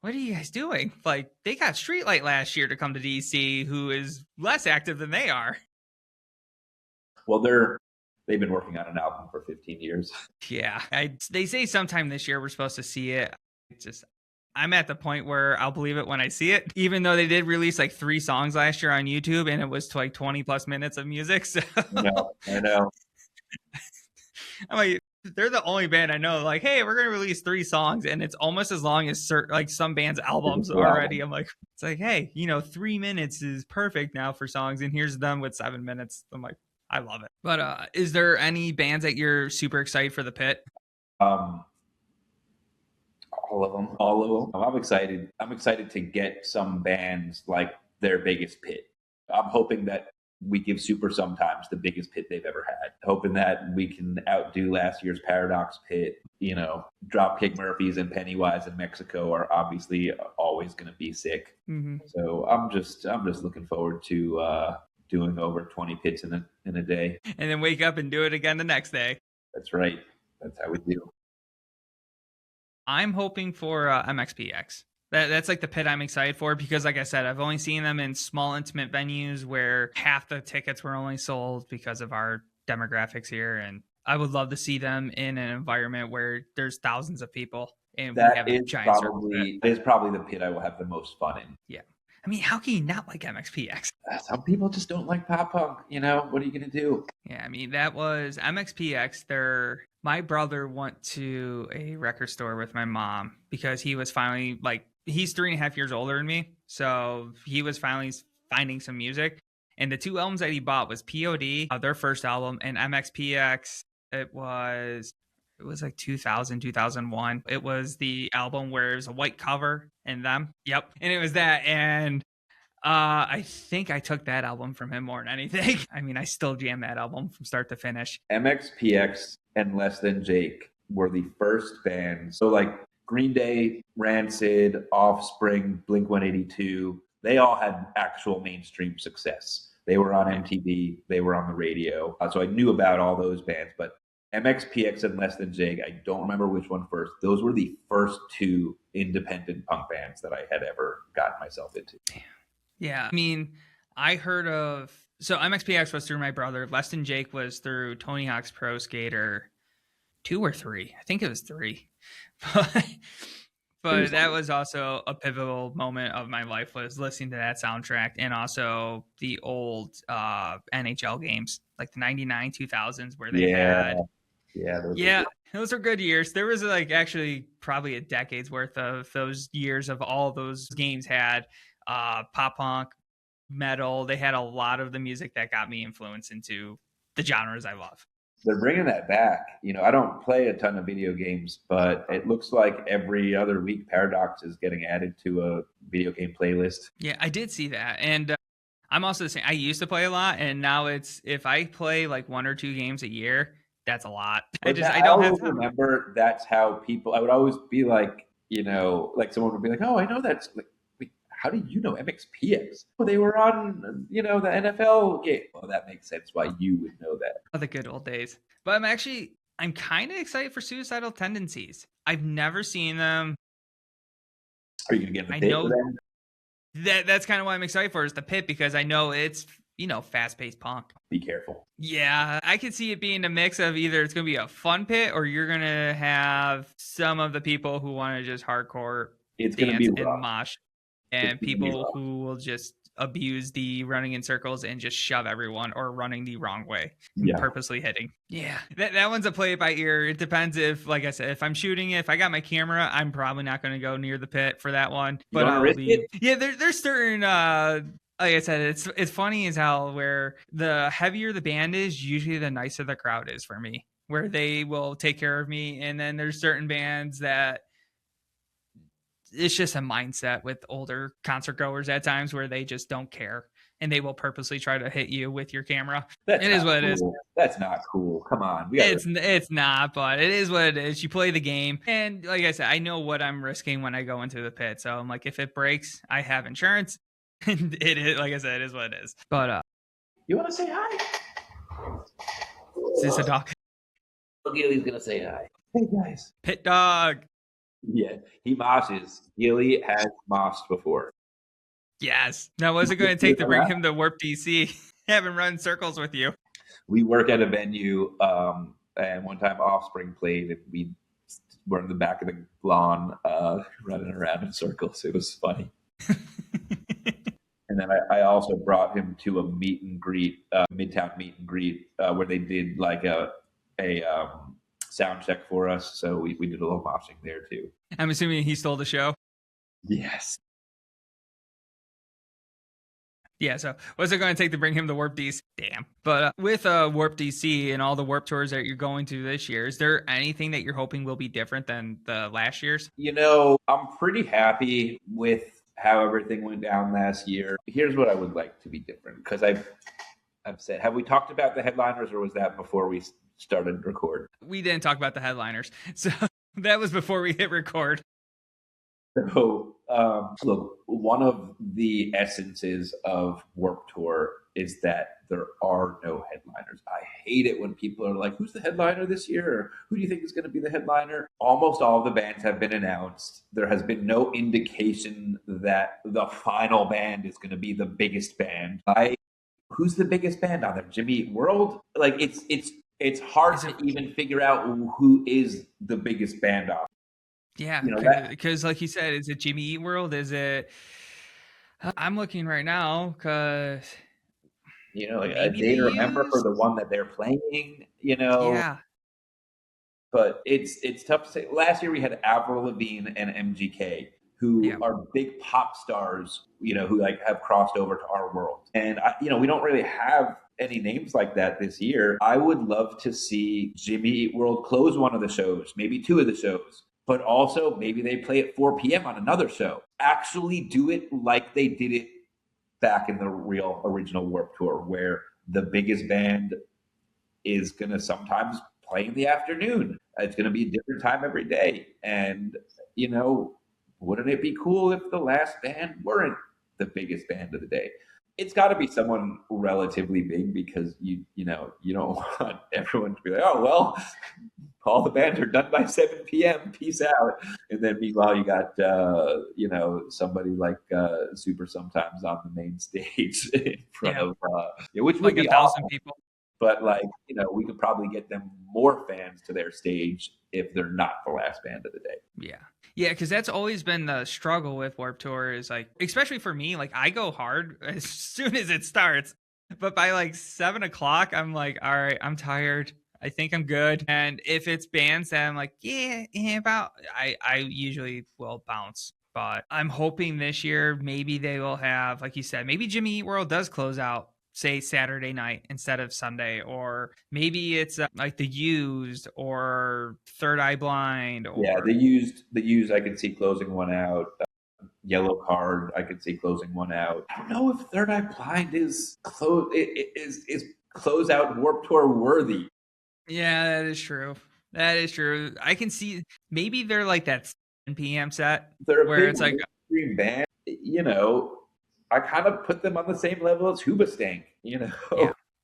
what are you guys doing? Like, they got Streetlight last year to come to DC, who is less active than they are. Well, they've been working on an album for 15 years. Yeah, they say sometime this year we're supposed to see it. I'm at the point where I'll believe it when I see it, even though they did release like 3 songs last year on YouTube and it was like 20 plus minutes of music. So I know. I'm like, they're the only band I know. Like, hey, we're going to release 3 songs and it's almost as long as like some bands' albums already. I'm like, it's like, hey, 3 minutes is perfect now for songs. And here's them with 7 minutes. I'm like, I love it. But is there any bands that you're super excited for the pit? All of them. I'm excited to get some bands like their biggest pit. I'm hoping that we give Super Sometimes the biggest pit they've ever had. Hoping that we can outdo last year's Paradox pit. Dropkick Murphys and Pennywise in Mexico are obviously always going to be sick. Mm-hmm. So I'm just looking forward to doing over 20 pits in a day. And then wake up and do it again the next day. That's right. That's how we do. I'm hoping for MXPX. That's like the pit I'm excited for because, like I said, I've only seen them in small, intimate venues where half the tickets were only sold because of our demographics here. And I would love to see them in an environment where there's thousands of people. And that is probably the pit I will have the most fun in. Yeah. I mean, how can you not like MXPX? Some people just don't like pop punk. What are you going to do? Yeah, I mean, that was MXPX. My brother went to a record store with my mom because he was finally he's 3.5 years older than me. So he was finally finding some music. And the 2 albums that he bought was POD, their first album, and MXPX. It was like 2000, 2001. It was the album where it was a white cover and them. Yep. And it was that. And I think I took that album from him more than anything. I mean, I still jam that album from start to finish. MXPX and Less Than Jake were the first bands. So like Green Day, Rancid, Offspring, Blink-182, they all had actual mainstream success. They were on MTV. They were on the radio. So I knew about all those bands, but MXPX and Less Than Jake, I don't remember which one first. Those were the first 2 independent punk bands that I had ever gotten myself into. Yeah, I mean, I heard of... So MXPX was through my brother. Less Than Jake was through Tony Hawk's Pro Skater 2 or 3. I think it was 3. But that was also a pivotal moment of my life, was listening to that soundtrack and also the old NHL games, like the 99, 2000s where they had... Yeah, those are good years. There was actually probably a decade's worth of those years of all those games had pop punk, metal. They had a lot of the music that got me influenced into the genres I love. They're bringing that back. I don't play a ton of video games, but it looks like every other week Paradox is getting added to a video game playlist. Yeah, I did see that. And I'm also the same. I used to play a lot, and now it's if I play like 1 or 2 games a year, that's a lot. I I don't always have time. remember that's how people. I would always be like, like someone would be like, "Oh, I know that's like, wait, how do you know MXPX? Oh, they were on, the NFL game. Well, that makes sense why you would know that." Oh, the good old days. But I'm kind of excited for Suicidal Tendencies. I've never seen them. Are you gonna get in the I pit know with them? that's kind of why I'm excited for is the pit because I know it's fast paced punk. Be careful. Yeah, I could see it being a mix of either it's gonna be a fun pit or you're gonna have some of the people who want to just hardcore It's gonna be dance and rough. mosh, It's and gonna be people rough. who will just abuse the running in circles and just shove everyone or running the wrong way and Yeah. purposely hitting. Yeah, that one's a play it by ear. It depends if, like I said, if I'm shooting it, if I got my camera, I'm probably not going to go near the pit for that one. You But want to I'll risk be it? yeah. There's certain like I said, it's funny as hell where the heavier the band is, usually the nicer the crowd is for me. Where they will take care of me, and then there's certain bands that it's just a mindset with older concert goers at times where they just don't care and they will purposely try to hit you with your camera. That's It is not what it is. cool. That's not cool. Come on, we got. It's not, but it is what it is. You play the game, and like I said, I know what I'm risking when I go into the pit. So I'm like, if it breaks, I have insurance, and it is like I said, it is what it is. But You want to say hi? is this a dog? Gilly's gonna say hi. Hey guys. Pit dog. Yeah, he moshes. Gilly has moshed before. Yes. Now, what's it going to take to bring him to Warp DC? Have him run circles with you. We work at a venue, and one time Offspring played, and we were in the back of the lawn, running around in circles. It was funny. And then I also brought him to a meet and greet, Midtown meet and greet, where they did like a sound check for us. So we did a little moshing there too. I'm assuming he stole the show. Yes. Yeah, so what's it going to take to bring him to Warp DC? Damn. But with Warp DC and all the Warp Tours that you're going to this year, is there anything that you're hoping will be different than the last year's? I'm pretty happy with how everything went down last year. Here's what I would like to be different, because I've said, have we talked about the headliners, or was that before we started record? We didn't talk about the headliners. So that was before we hit record. So, look, one of the essences of Warped Tour is that there are no headliners. I hate it when people are like, who's the headliner this year? Or who do you think is going to be the headliner? Almost all of the bands have been announced. There has been no indication that the final band is going to be the biggest band. Who's the biggest band on there? Jimmy Eat World? Like, it's hard to even figure out who is the biggest band on. Yeah, because like you said, is it Jimmy Eat World? Is it? I'm looking right now because a day to remember for the one that they're playing. Yeah, but it's tough to say. Last year we had Avril Lavigne and MGK, who are big pop stars, who like have crossed over to our world, and we don't really have any names like that this year. I would love to see Jimmy Eat World close one of the shows, maybe 2 of the shows. But also maybe they play at 4 p.m. on another show. Actually do it like they did it back in the real original Warped Tour, where the biggest band is going to sometimes play in the afternoon. It's going to be a different time every day. And, wouldn't it be cool if the last band weren't the biggest band of the day? It's got to be someone relatively big, because you don't want everyone to be like, oh, well, all the bands are done by 7 p.m. Peace out. And then meanwhile, you got, somebody like Super Sometimes on the main stage in front of, which would be 1,000 awesome. people. But we could probably get them more fans to their stage if they're not the last band of the day. Yeah. Yeah, because that's always been the struggle with Warped Tour is like, especially for me, like I go hard as soon as it starts. But by like 7 o'clock, I'm like, all right, I'm tired. I think I'm good. And if it's bands that I'm like, I usually will bounce but I'm hoping this year maybe they will have, like you said, maybe Jimmy Eat World does close out, say Saturday night instead of Sunday, or maybe it's like The Used or Third Eye Blind, Yeah, or the used. I could see closing one out. Yellow Card, I could see closing one out. I don't know if Third Eye Blind is close out Warp Tour worthy. yeah, that is true. That is true. I can see maybe they're like that 7 p.m. set They're a where big it's like, mainstream band. I kind of put them on the same level as Hoobastank. yeah,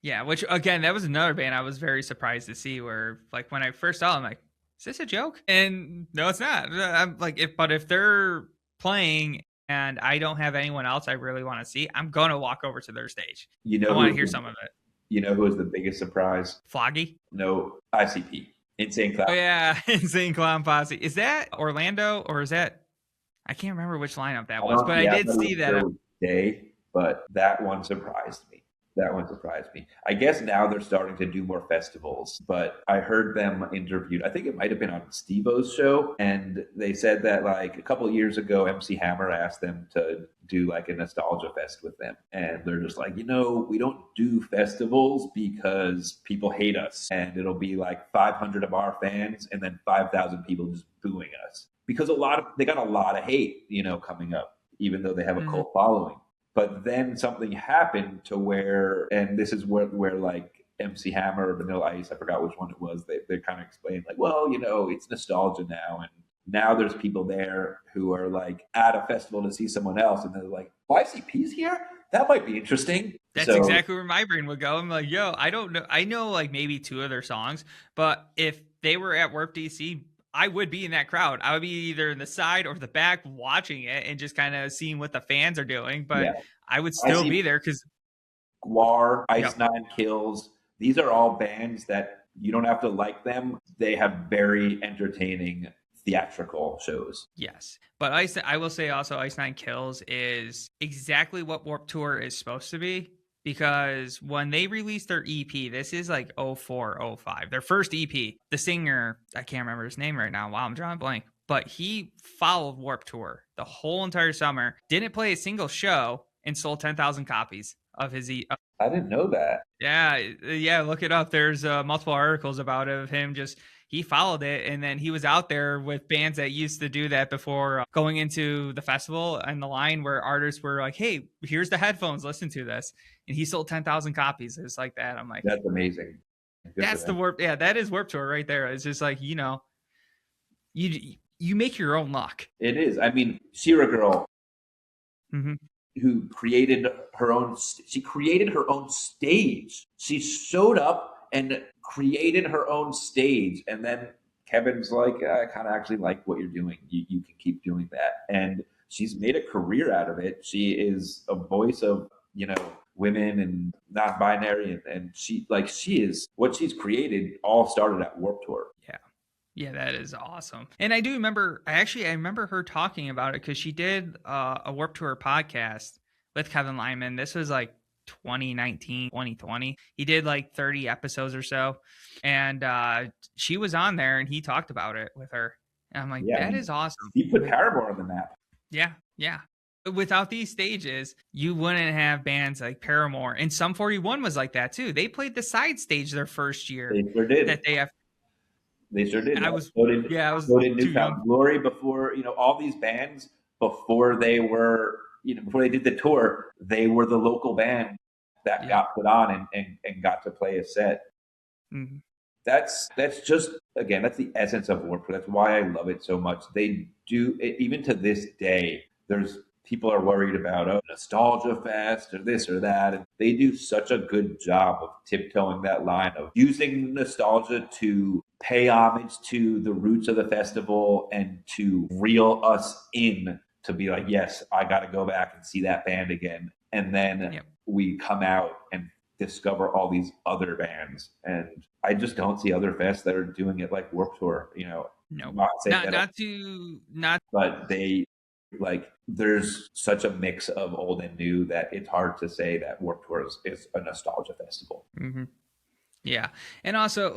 yeah. Which again, that was another band I was very surprised to see. Where like when I first saw them, like, is this a joke? And no, it's not. I'm like, if they're playing and I don't have anyone else I really want to see, I'm gonna walk over to their stage. You I know want to who hear some of it. you know who was the biggest surprise? Floggy. No, ICP, Insane Clown. Oh yeah, Insane Clown Posse. Is that Orlando or is that? I can't remember which lineup that was, but I Yeah, did see that. day, but that one surprised me. That one surprised me. I guess now they're starting to do more festivals, but I heard them interviewed. I think it might have been on Steve-O's show, and they said that like a couple of years ago, MC Hammer asked them to do like a nostalgia fest with them, and they're just like, we don't do festivals because people hate us, and it'll be like 500 of our fans, and then 5,000 people just booing us because they got a lot of hate, coming up, even though they have a cult following. But then something happened to where, and this is where like MC Hammer or Vanilla Ice, I forgot which one it was, they kind of explained like, well, it's nostalgia now. And now there's people there who are like at a festival to see someone else. And they're like, YCP's here? That might be interesting. That's exactly where my brain would go. I'm like, yo, I don't know. I know like maybe 2 of their songs, but if they were at Warp DC, I would be in that crowd. I would be either in the side or the back watching it and just kind of seeing what the fans are doing. But Yeah. I would still be there because Guar, Ice Nine Kills, these are all bands that you don't have to like them. They have very entertaining theatrical shows. Yes. But I will say also Ice Nine Kills is exactly what Warped Tour is supposed to be. Because when they released their EP, this is like 04, 05, their first EP, the singer, I can't remember his name right now. Wow, I'm drawing a blank. But he followed Warped Tour the whole entire summer, didn't play a single show, and sold 10,000 copies of his EP. I didn't know that. Yeah, look it up. There's multiple articles about it of him he followed it, and then he was out there with bands that used to do that before going into the festival, and the line where artists were like, hey, here's the headphones, listen to this. And he sold 10,000 copies. It's like that. I'm like, that's amazing. That's the Warp. Yeah, that is Warp Tour right there. It's just like, you make your own luck. It is. I mean, Shira Girl, who created her own stage. She showed up and created her own stage. And then Kevin's like, I kind of actually like what you're doing. You can keep doing that. And she's made a career out of it. She is a voice of, women and non-binary. And she is, what she's created all started at Warped Tour. Yeah. Yeah, that is awesome. And I do remember, I remember her talking about it because she did a Warped Tour podcast with Kevin Lyman. This was like 2019, 2020. He did like 30 episodes or so. And she was on there and he talked about it with her. And I'm like, that is awesome. He put Paramore on the map. Yeah. Without these stages, you wouldn't have bands like Paramore. And Sum 41 was like that too. They played the side stage their first year. They sure did. They sure did. And I was Newfound Glory before, all these bands before they were, before they did the tour, they were the local band that got put on and got to play a set. Mm-hmm. That's just, again, that's the essence of Warped Tour. That's why I love it so much. They do, even to this day, people are worried about nostalgia fest or this or that. And they do such a good job of tiptoeing that line of using nostalgia to pay homage to the roots of the festival and to reel us in to be like, yes, I got to go back and see that band again. And then we come out and discover all these other bands. And I just don't see other fests that are doing it like Warped Tour, No, not, but they, there's such a mix of old and new that it's hard to say that Warped Tour is a nostalgia festival. Mm-hmm. Yeah. And also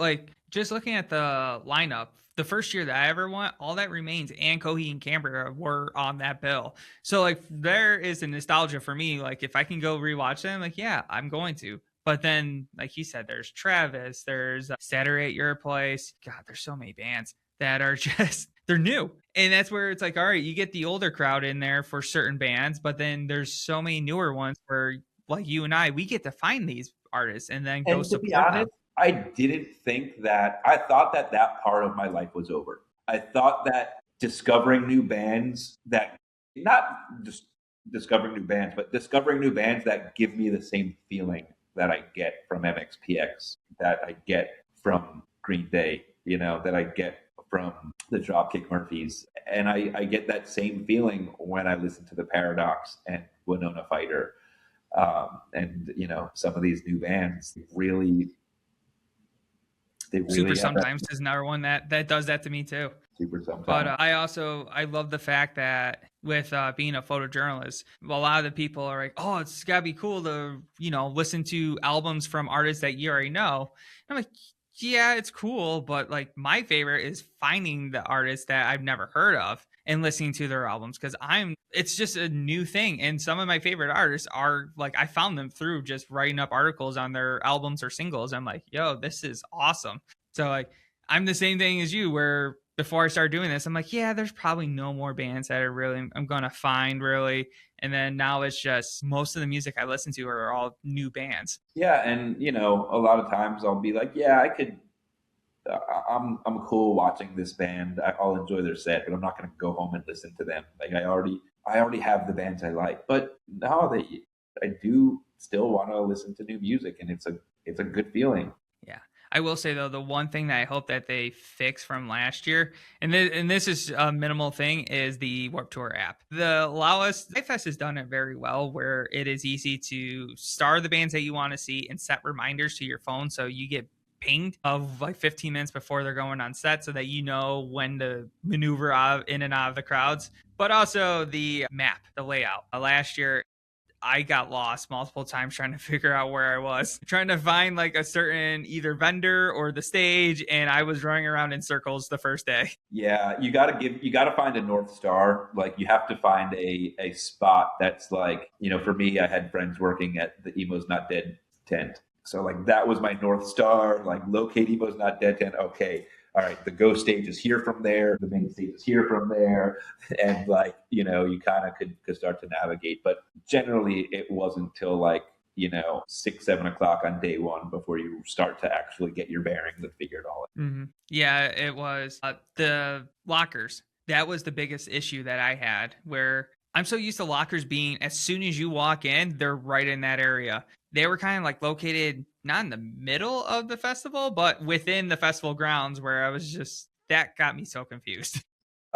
Just looking at the lineup, the first year that I ever went, All That Remains and Coheed and Cambria were on that bill. So like there is a nostalgia for me. Like if I can go rewatch them, like yeah, I'm going to. But then, like you said, there's Travis, there's Saturday at Your Place. God, there's so many bands that are just they're new, and that's where it's like, all right, you get the older crowd in there for certain bands, but then there's so many newer ones where, like you and I, we get to find these artists and then go And to be support them. honest, I didn't think that, I thought that that part of my life was over. I thought that discovering new bands that, not just discovering new bands, but discovering new bands that give me the same feeling that I get from MXPX, that I get from Green Day, you know, that I get from the Dropkick Murphys. And I get that same feeling when I listen to The Paradox and Winona Fighter. And you know, some of these new bands really, they Super really have that Sometimes is another one that does that to me too. super But sometimes. I love the fact that with being a photojournalist, a lot of the people are like, oh, it's gotta be cool to listen to albums from artists that you already know. And I'm like, yeah, it's cool, but like my favorite is finding the artists that I've never heard of and listening to their albums because it's just a new thing. And some of my favorite artists are like I found them through just writing up articles on their albums or singles. I'm like, yo, this is awesome. So like I'm the same thing as you where before I started doing this, I'm like, yeah, there's probably no more bands that are really I'm gonna find really. And then now it's just most of the music I listen to are all new bands. Yeah, and you know, a lot of times I'll be like, yeah, I could. I'm cool watching this band. I'll enjoy their set, but I'm not going to go home and listen to them. Like I already have the bands I like. But now that I do still want to listen to new music, and it's a good feeling. Yeah. I will say though, the one thing that I hope that they fix from last year, and this is a minimal thing, is the Warp Tour app. The allow us Fest has done it very well, where it is easy to star the bands that you want to see and set reminders to your phone, so you get pinged of like 15 minutes before they're going on set, so that you know when to maneuver out in and out of the crowds. But also the map, the layout. Last year I got lost multiple times trying to figure out where I was, trying to find like a certain either vendor or the stage, and I was running around in circles the first day. Yeah, you got to find a North Star. Like you have to find a spot that's like, you know, for me, I had friends working at the Emo's Not Dead tent. So like that was my North Star, like locate Emo's Not Dead tent. Okay. All right. The ghost stage is here from there. The main stage is here from there. And like, you know, you kind of could start to navigate. But generally it wasn't till like, you know, 6, 7 o'clock on day one before you start to actually get your bearings and figure it all out. Yeah, it was the lockers. That was the biggest issue that I had, where I'm so used to lockers being as soon as you walk in, they're right in that area. They were kind of like located not in the middle of the festival, but within the festival grounds, where I was just that got me so confused.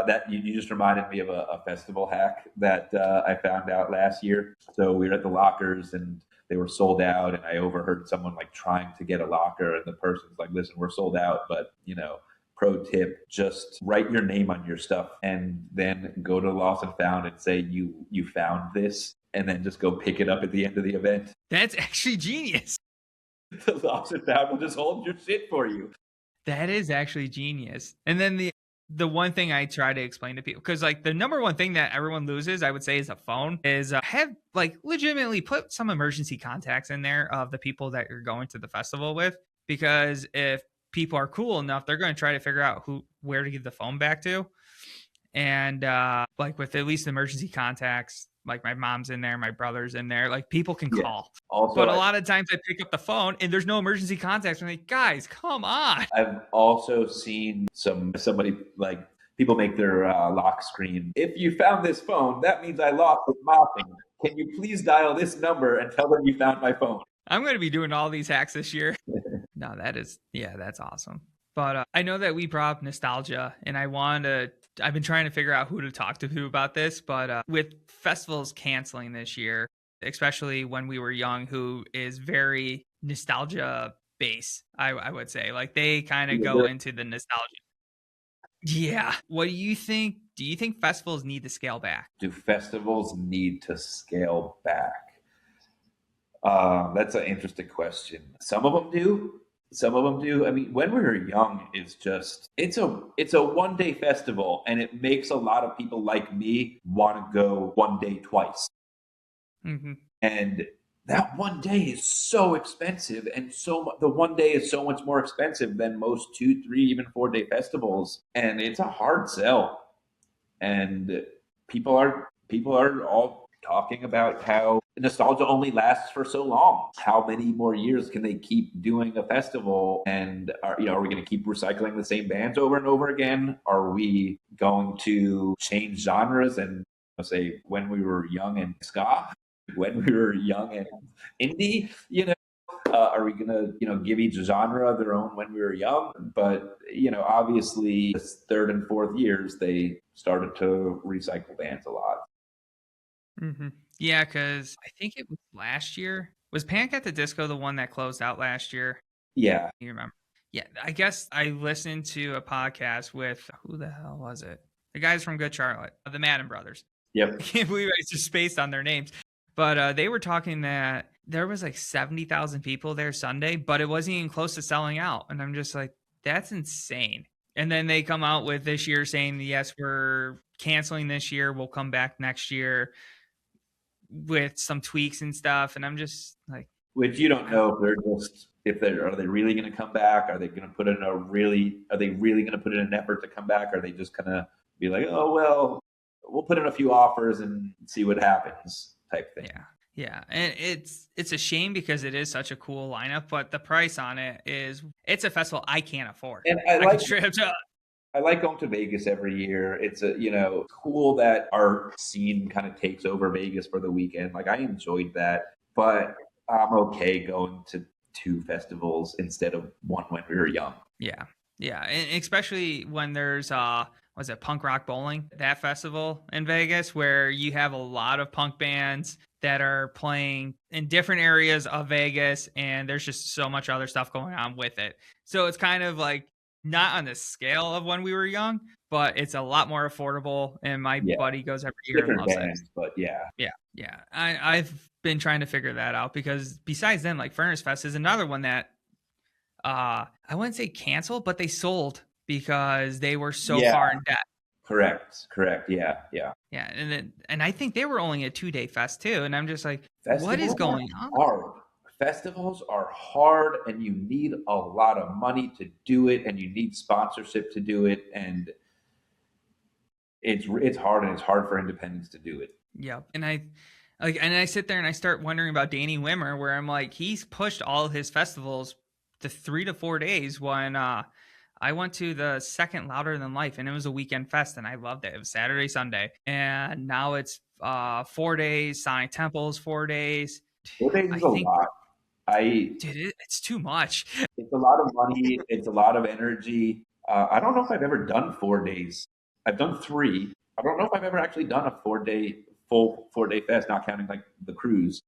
That you just reminded me of a festival hack that I found out last year. So we were at the lockers and they were sold out, and I overheard someone like trying to get a locker, and the person's like, "Listen, we're sold out, but you know, pro tip: just write your name on your stuff, and then go to Lost and Found and say you found this, and then just go pick it up at the end of the event. That's actually genius. The Lost and Found will just hold your shit for you." That is actually genius. And then the one thing I try to explain to people, because like the number one thing that everyone loses, I would say, is a phone. Is have like legitimately put some emergency contacts in there of the people that you're going to the festival with, because if people are cool enough, they're going to try to figure out where to give the phone back to. And like with at least emergency contacts, like my mom's in there, my brother's in there, like people can Yeah. call. Also, But a lot of times I pick up the phone and there's no emergency contacts. I'm like, guys, come on. I've also seen somebody like people make their lock screen. If you found this phone, that means I lost it mopping. Can you please dial this number and tell them you found my phone? I'm going to be doing all these hacks this year. No, that's awesome. But I know that we brought up nostalgia, and I've been trying to figure out who to talk to who about this. But with festivals canceling this year, especially when we were young, who is very nostalgia base, I would say. Like they kind of go into the nostalgia. Yeah. What do you think? Do you think festivals need to scale back? Do festivals need to scale back? That's an interesting question. Some of them do. Some of them do. I mean, When We Were Young is just it's a 1 day festival, and it makes a lot of people like me want to go 1 day twice. Mm-hmm. And that 1 day is so expensive, and the 1 day is so much more expensive than most 2, 3, even 4 day festivals, and it's a hard sell. And people are all talking about how nostalgia only lasts for so long. How many more years can they keep doing a festival? And are we going to keep recycling the same bands over and over again? Are we going to change genres and say When We Were Young and ska, When We Were Young and indie? Are we gonna give each genre their own When We Were Young? But obviously, this third and fourth years they started to recycle bands a lot. Mm-hmm. Yeah, because I think it was last year. Was Panic at the Disco the one that closed out last year? Yeah. You remember? Yeah, I guess I listened to a podcast with who the hell was it? The guys from Good Charlotte, the Madden brothers. I Yep. can't believe I just spaced on their names. But they were talking that there was like 70,000 people there Sunday, but it wasn't even close to selling out. And I'm just like, that's insane. And then they come out with this year saying, yes, we're canceling this year. We'll come back next year with some tweaks and stuff. And I'm just like, Which you don't know if are they really going to come back? Are they going to put in are they really going to put in an effort to come back? Are they just going to be like, oh well, we'll put in a few offers and see what happens type thing? yeah. Yeah, and it's a shame because it is such a cool lineup, but the price on it's a festival I can't afford. And I can straight up tell. I like going to Vegas every year. It's cool that our scene kind of takes over Vegas for the weekend. Like I enjoyed that, but I'm okay going to 2 festivals instead of one when we were young. Yeah, yeah, and especially when there's was it Punk Rock Bowling, that festival in Vegas, where you have a lot of punk bands that are playing in different areas of Vegas, and there's just so much other stuff going on with it. So it's kind of like not on the scale of When We Were Young, but it's a lot more affordable. And my Yeah, buddy goes every year and different loves it. bands, but yeah. Yeah. I've been trying to figure that out because besides them, like Furnace Fest is another one that I wouldn't say canceled, but they sold because they were so Yeah. far in debt. Correct. Yeah. Yeah, and I think they were only a 2-day fest too, and I'm just like, Festivals what is going on? hard. Festivals are hard, and you need a lot of money to do it, and you need sponsorship to do it, and it's hard, and it's hard for independents to do it. Yeah, and I sit there and I start wondering about Danny Wimmer, where I'm like, he's pushed all of his festivals to 3 to 4 days. When I went to the second Louder Than Life, and it was a weekend fest, and I loved it. It was Saturday, Sunday, and now it's 4 days. Sonic Temple's 4 days. 4 days is I a think, lot. it's too much. It's a lot of money. It's a lot of energy. I don't know if I've ever done 4 days. I've done 3. I don't know if I've ever actually done a full 4 day fest, not counting like the cruise.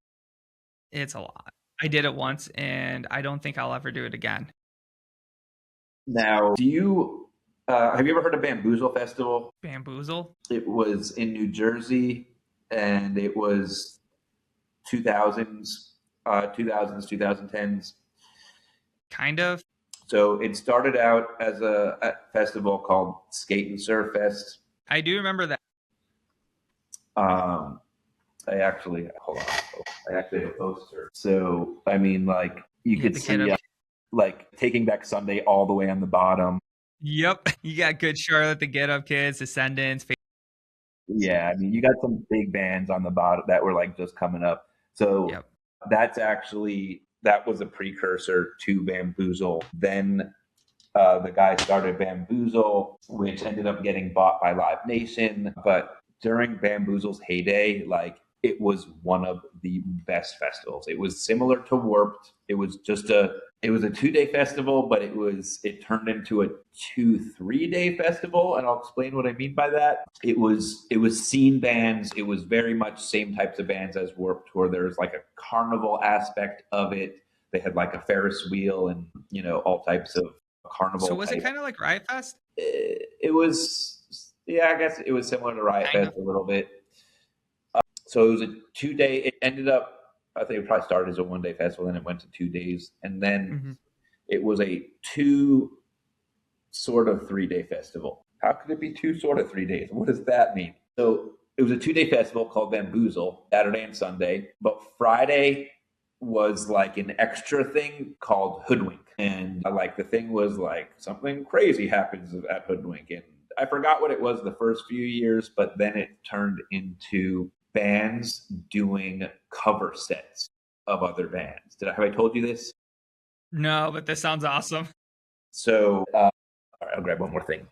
It's a lot. I did it once, and I don't think I'll ever do it again. Now, have you ever heard of Bamboozle Festival? Bamboozle? It was in New Jersey, and it was 2000s, 2010s. Kind of. So it started out as a festival called Skate and Surf Fest. I do remember that. I actually have a poster. So I mean, like you could see, like Taking Back Sunday all the way on the bottom. Yep, you got Good Charlotte, the Get Up Kids, Descendants. Yeah, I mean, you got some big bands on the bottom that were like just coming up. So Yep. That was a precursor to Bamboozle. Then the guy started Bamboozle, which ended up getting bought by Live Nation. But during Bamboozle's heyday, like it was one of the best festivals. It was similar to Warped. It was a 2-day festival, but it turned into a 2-3-day festival, and I'll explain what I mean by that. It was scene bands. It was very much same types of bands as Warped Tour. There's like a carnival aspect of it. They had like a Ferris wheel and all types of carnival. So was it kind of like Riot Fest? It was, yeah, I guess it was similar to Riot Fest a little bit. So it was a 2-day. It ended up, I think it probably started as a 1-day festival, and it went to 2 days. And then It was a two sort of 3 day festival. How could it be two sort of 3 days? What does that mean? So it was a 2 day festival called Bamboozle, Saturday and Sunday. But Friday was like an extra thing called Hoodwink. And like the thing was like something crazy happens at Hoodwink. And I forgot what it was the first few years, but then it turned into bands doing cover sets of other bands. Have I told you this? No, but this sounds awesome. So, all right, I'll grab one more thing.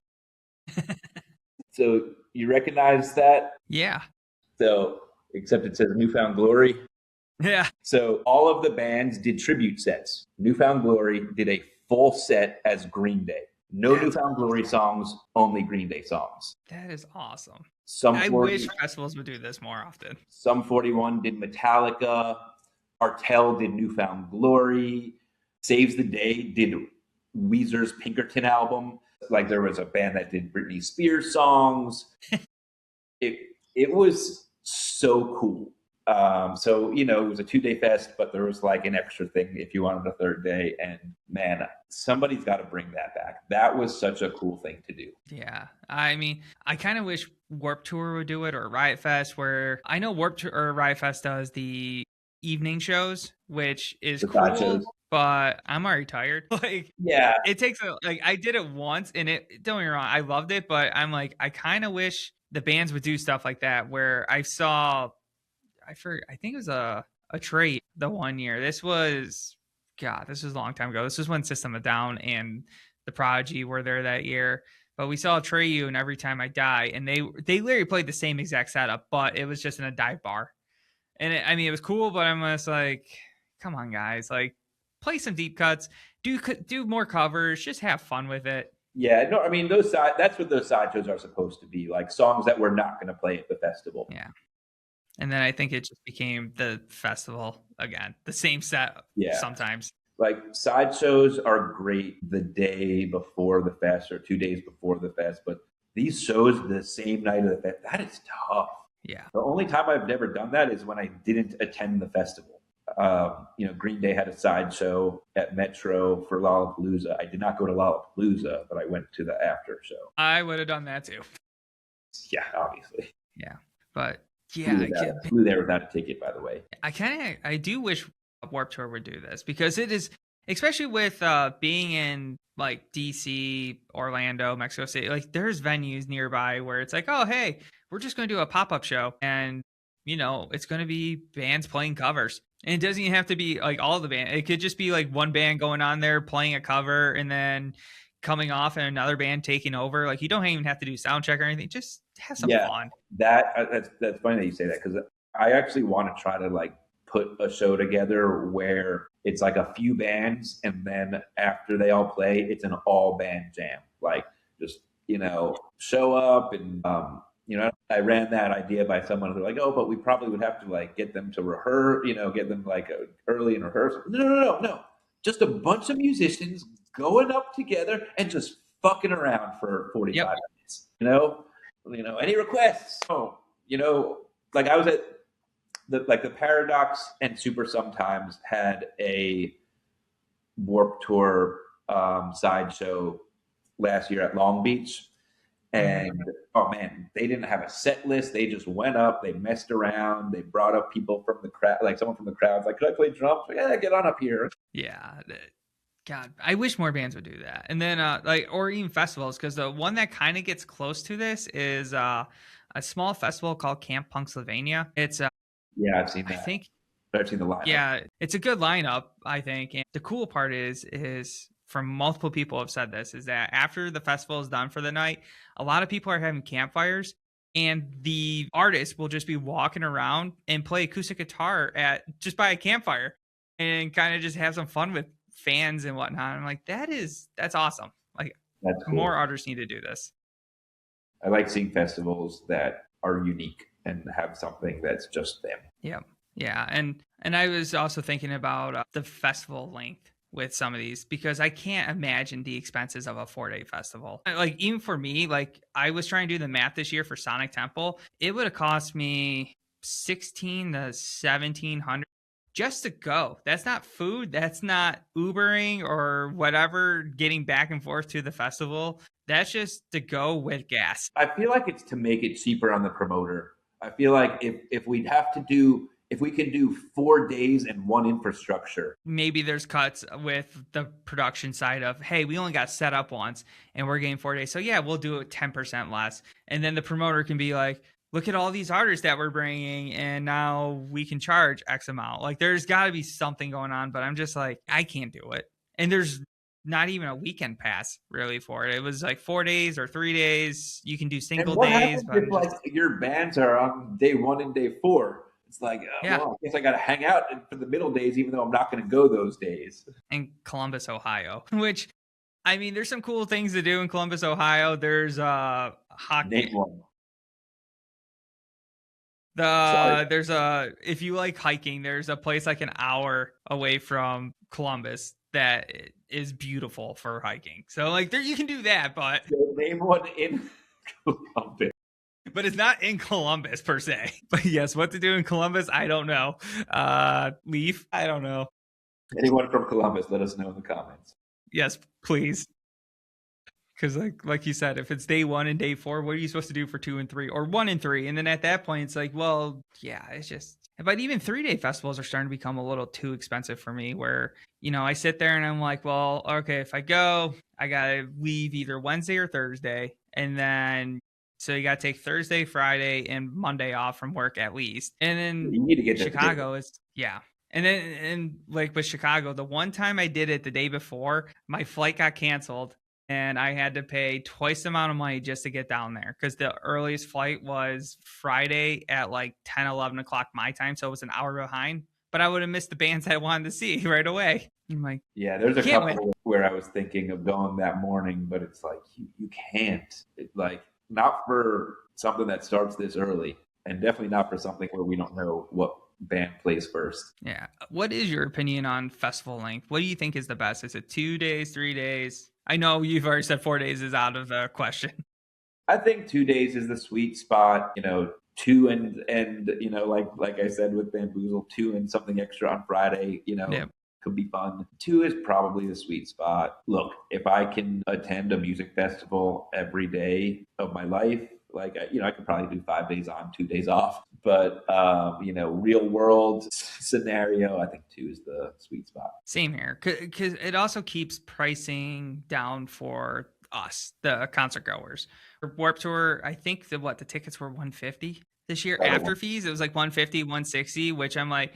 So you recognize that? Yeah. So, except it says Newfound Glory. Yeah. So all of the bands did tribute sets. Newfound Glory did a full set as Green Day. No Newfound Glory songs, only Green Day songs. That is awesome. I wish festivals would do this more often. Sum 41 did Metallica. Artel did Newfound Glory. Saves the Day did Weezer's Pinkerton album. Like there was a band that did Britney Spears songs. It was so cool. So, it was a 2 day fest, but there was like an extra thing if you wanted a third day. And man, somebody's got to bring that back. That was such a cool thing to do. Yeah. I mean, I kind of wish Warped Tour would do it, or Riot Fest, where I know Warped Tour or Riot Fest does the evening shows, which is cool. But I'm already tired. Yeah, it takes I did it once and don't get me wrong, I loved it, but I'm like, I kind of wish the bands would do stuff like that where I think it was a trait the one year. This was a long time ago. This was when System of a Down and the Prodigy were there that year. But we saw Atreyu and Every Time I Die, and they literally played the same exact setup, but it was just in a dive bar. And it was cool, but I'm just like, come on, guys, like play some deep cuts, do more covers, just have fun with it. Yeah, no, I mean that's what those side shows are supposed to be, like songs that we're not going to play at the festival. Yeah. And then I think it just became the festival again, the same set sometimes. Like sideshows are great the day before the fest or 2 days before the fest, but these shows the same night of the fest, that is tough. Yeah. The only time I've never done that is when I didn't attend the festival. Green Day had a sideshow at Metro for Lollapalooza. I did not go to Lollapalooza, but I went to the after show. I would have done that too. Yeah, obviously. Yeah, but yeah, flew there without a ticket, by the way. I do wish Warped Tour would do this, because it is, especially with being in like DC, Orlando, Mexico City, like there's venues nearby where it's like, oh hey, we're just going to do a pop-up show, and it's going to be bands playing covers. And it doesn't even have to be like all the band. It could just be like one band going on there playing a cover and then coming off and another band taking over. Like you don't even have to do sound check or anything. Just have some fun. That's funny that you say that, because I actually want to try to like put a show together where it's like a few bands, and then after they all play, it's an all band jam. Like just show up and I ran that idea by someone who's like, oh, but we probably would have to like get them to rehearse, get them like early in rehearsal. No. Just a bunch of musicians going up together and just fucking around for 45 minutes. Any requests? Oh, like I was at the Paradox and Super Sometimes had a Warped Tour sideshow last year at Long Beach. And oh man, they didn't have a set list. They just went up, they messed around, they brought up people from the crowd, like someone from the crowd's like, could I play drums? Like, yeah, get on up here. Yeah. God, I wish more bands would do that. And then or even festivals, because the one that kind of gets close to this is a small festival called Camp Punksylvania. It's yeah, I've seen that. I've seen the lineup. Yeah, it's a good lineup, I think. And the cool part is from multiple people have said this, is that after the festival is done for the night, a lot of people are having campfires, and the artist will just be walking around and play acoustic guitar just by a campfire and kind of just have some fun with fans and whatnot. I'm like, that's awesome. Like, that's cool. More artists need to do this. I like seeing festivals that are unique and have something that's just them. Yeah. And I was also thinking about the festival length with some of these, because I can't imagine the expenses of a 4-day festival. Like even for me, like I was trying to do the math this year for Sonic Temple. It would have cost me $1,600 to $1,700 just to go. That's not food. That's not Ubering or whatever, getting back and forth to the festival. That's just to go with gas. I feel like it's to make it cheaper on the promoter. I feel like if we'd have to do if we can do 4 days and one infrastructure. Maybe there's cuts with the production side of, hey, we only got set up once and we're getting 4 days. So yeah, we'll do it 10% less. And then the promoter can be like, look at all these artists that we're bringing and now we can charge X amount. Like there's got to be something going on, but I'm just like, I can't do it. And there's not even a weekend pass really for it. It was like 4 days or 3 days. You can do And single what days, happens but if I'm like just, your bands are on day 1 and day 4? It's like, yeah. well, I guess I got to hang out for the middle days, even though I'm not going to go those days. In Columbus, Ohio, which I mean, there's some cool things to do in Columbus, Ohio. There's hockey. Name one. Sorry. There's if you like hiking, there's a place like an hour away from Columbus that is beautiful for hiking. So like there you can do that, but So name one in Columbus. but it's not in Columbus per se. But yes, what to do in Columbus, I don't know. Leaf, I don't know. Anyone from Columbus, let us know in the comments. Yes, please. Because like you said, if it's day 1 and day 4, what are you supposed to do for 2 and 3 or 1 and 3? And then at that point, it's like, well, yeah, it's just. But even 3-day festivals are starting to become a little too expensive for me. Where I sit there and I'm like, well, okay, if I go, I gotta leave either Wednesday or Thursday, and then so you gotta take Thursday, Friday, and Monday off from work at least. And then You need to get that Chicago is And then and like with Chicago, the one time I did it the day before, my flight got canceled and I had to pay twice the amount of money just to get down there because the earliest flight was Friday at like 10, 11 o'clock my time. So it was an hour behind, but I would have missed the bands I wanted to see right away. I'm like, Yeah, there's a can't couple win. where I was thinking of going that morning, but it's like you can't. Like not for something that starts this early, and definitely not for something where we don't know what band plays first. Yeah. What is your opinion on festival length? What do you think is the best? Is it 2 days, 3 days? I know you've already said 4 days is out of the question. I think 2 days is the sweet spot. Two and like I said with Bamboozle, two and something extra on Friday. Yeah. Could be fun. Two is probably the sweet spot. Look, if I can attend a music festival every day of my life, like I could probably do 5 days on, 2 days off. But real world scenario, I think two is the sweet spot. Same here, because it also keeps pricing down for us, the concert goers. For Warped Tour, I think the tickets were 150 this year after fees. It was like 150, 160, which I'm like,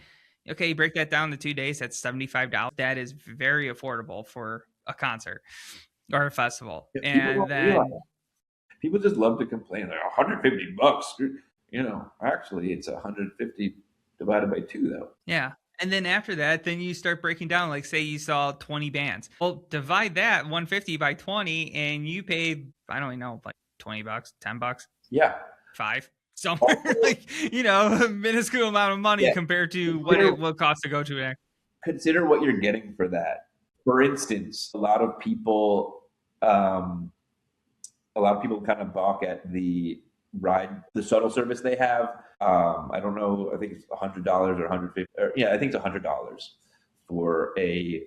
okay, you break that down to 2 days, that's $75. That is very affordable for a concert or a festival. Yeah, And then people just love to complain. Like $150. Actually, it's 150 divided by 2, though. yeah. And then after that, then you start breaking down, like say you saw 20 bands. Well, divide that 150 by 20 and you paid, I don't even know, like $20, $10, Yeah. 5, somewhere like, a minuscule amount of money compared to what it will cost to go to an. Consider what you're getting for that. For instance, a lot of people kind of balk at the shuttle service they have. I don't know. I think it's $100 or $150. I think it's $100 for a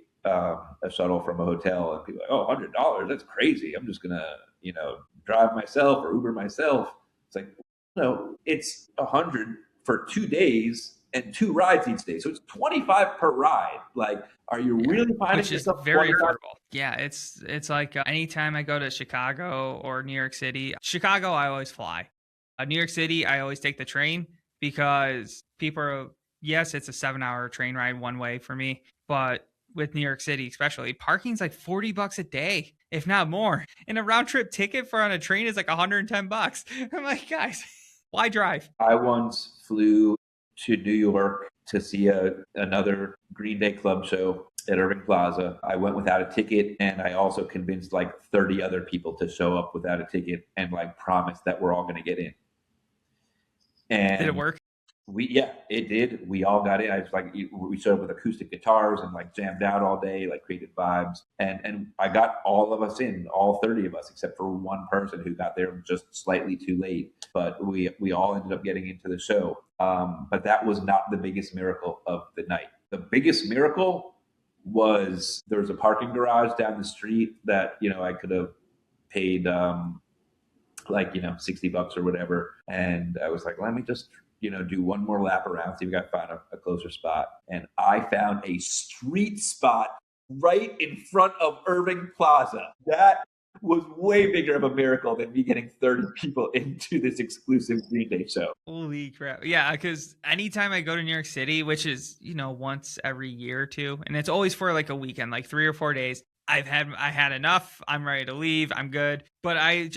shuttle from a hotel, and people are like, oh, $100? That's crazy. I'm just gonna drive myself or Uber myself. It's like, no, it's $100 for 2 days and 2 rides each day, so it's $25 per ride. Like, are you really finding Which is yourself very $25? affordable. Yeah, it's like anytime I go to Chicago or New York City. Chicago, I always fly. New York City, I always take the train because yes, it's a 7-hour train ride one way for me, but with New York City, especially, parking's like $40 a day, if not more. And a round trip ticket for on a train is like $110. I'm like, guys, why drive? I once flew to New York to see another Green Day club show at Irving Plaza. I went without a ticket, and I also convinced like 30 other people to show up without a ticket and like promised that we're all going to get in. And did it work? It did. We all got in. I was like, we showed up with acoustic guitars and like jammed out all day, like created vibes. And I got all of us in, all 30 of us, except for one person who got there just slightly too late. But we all ended up getting into the show. But that was not the biggest miracle of the night. The biggest miracle was there was a parking garage down the street that, I could have paid like, $60 or whatever. And I was like, let me just, do one more lap around, see if I can find a closer spot. And I found a street spot right in front of Irving Plaza. That was way bigger of a miracle than me getting 30 people into this exclusive Green Day show. Holy crap. Yeah, because anytime I go to New York City, which is, once every year or two, and it's always for like a weekend, like 3 or 4 days, I had enough. I'm ready to leave. I'm good. But I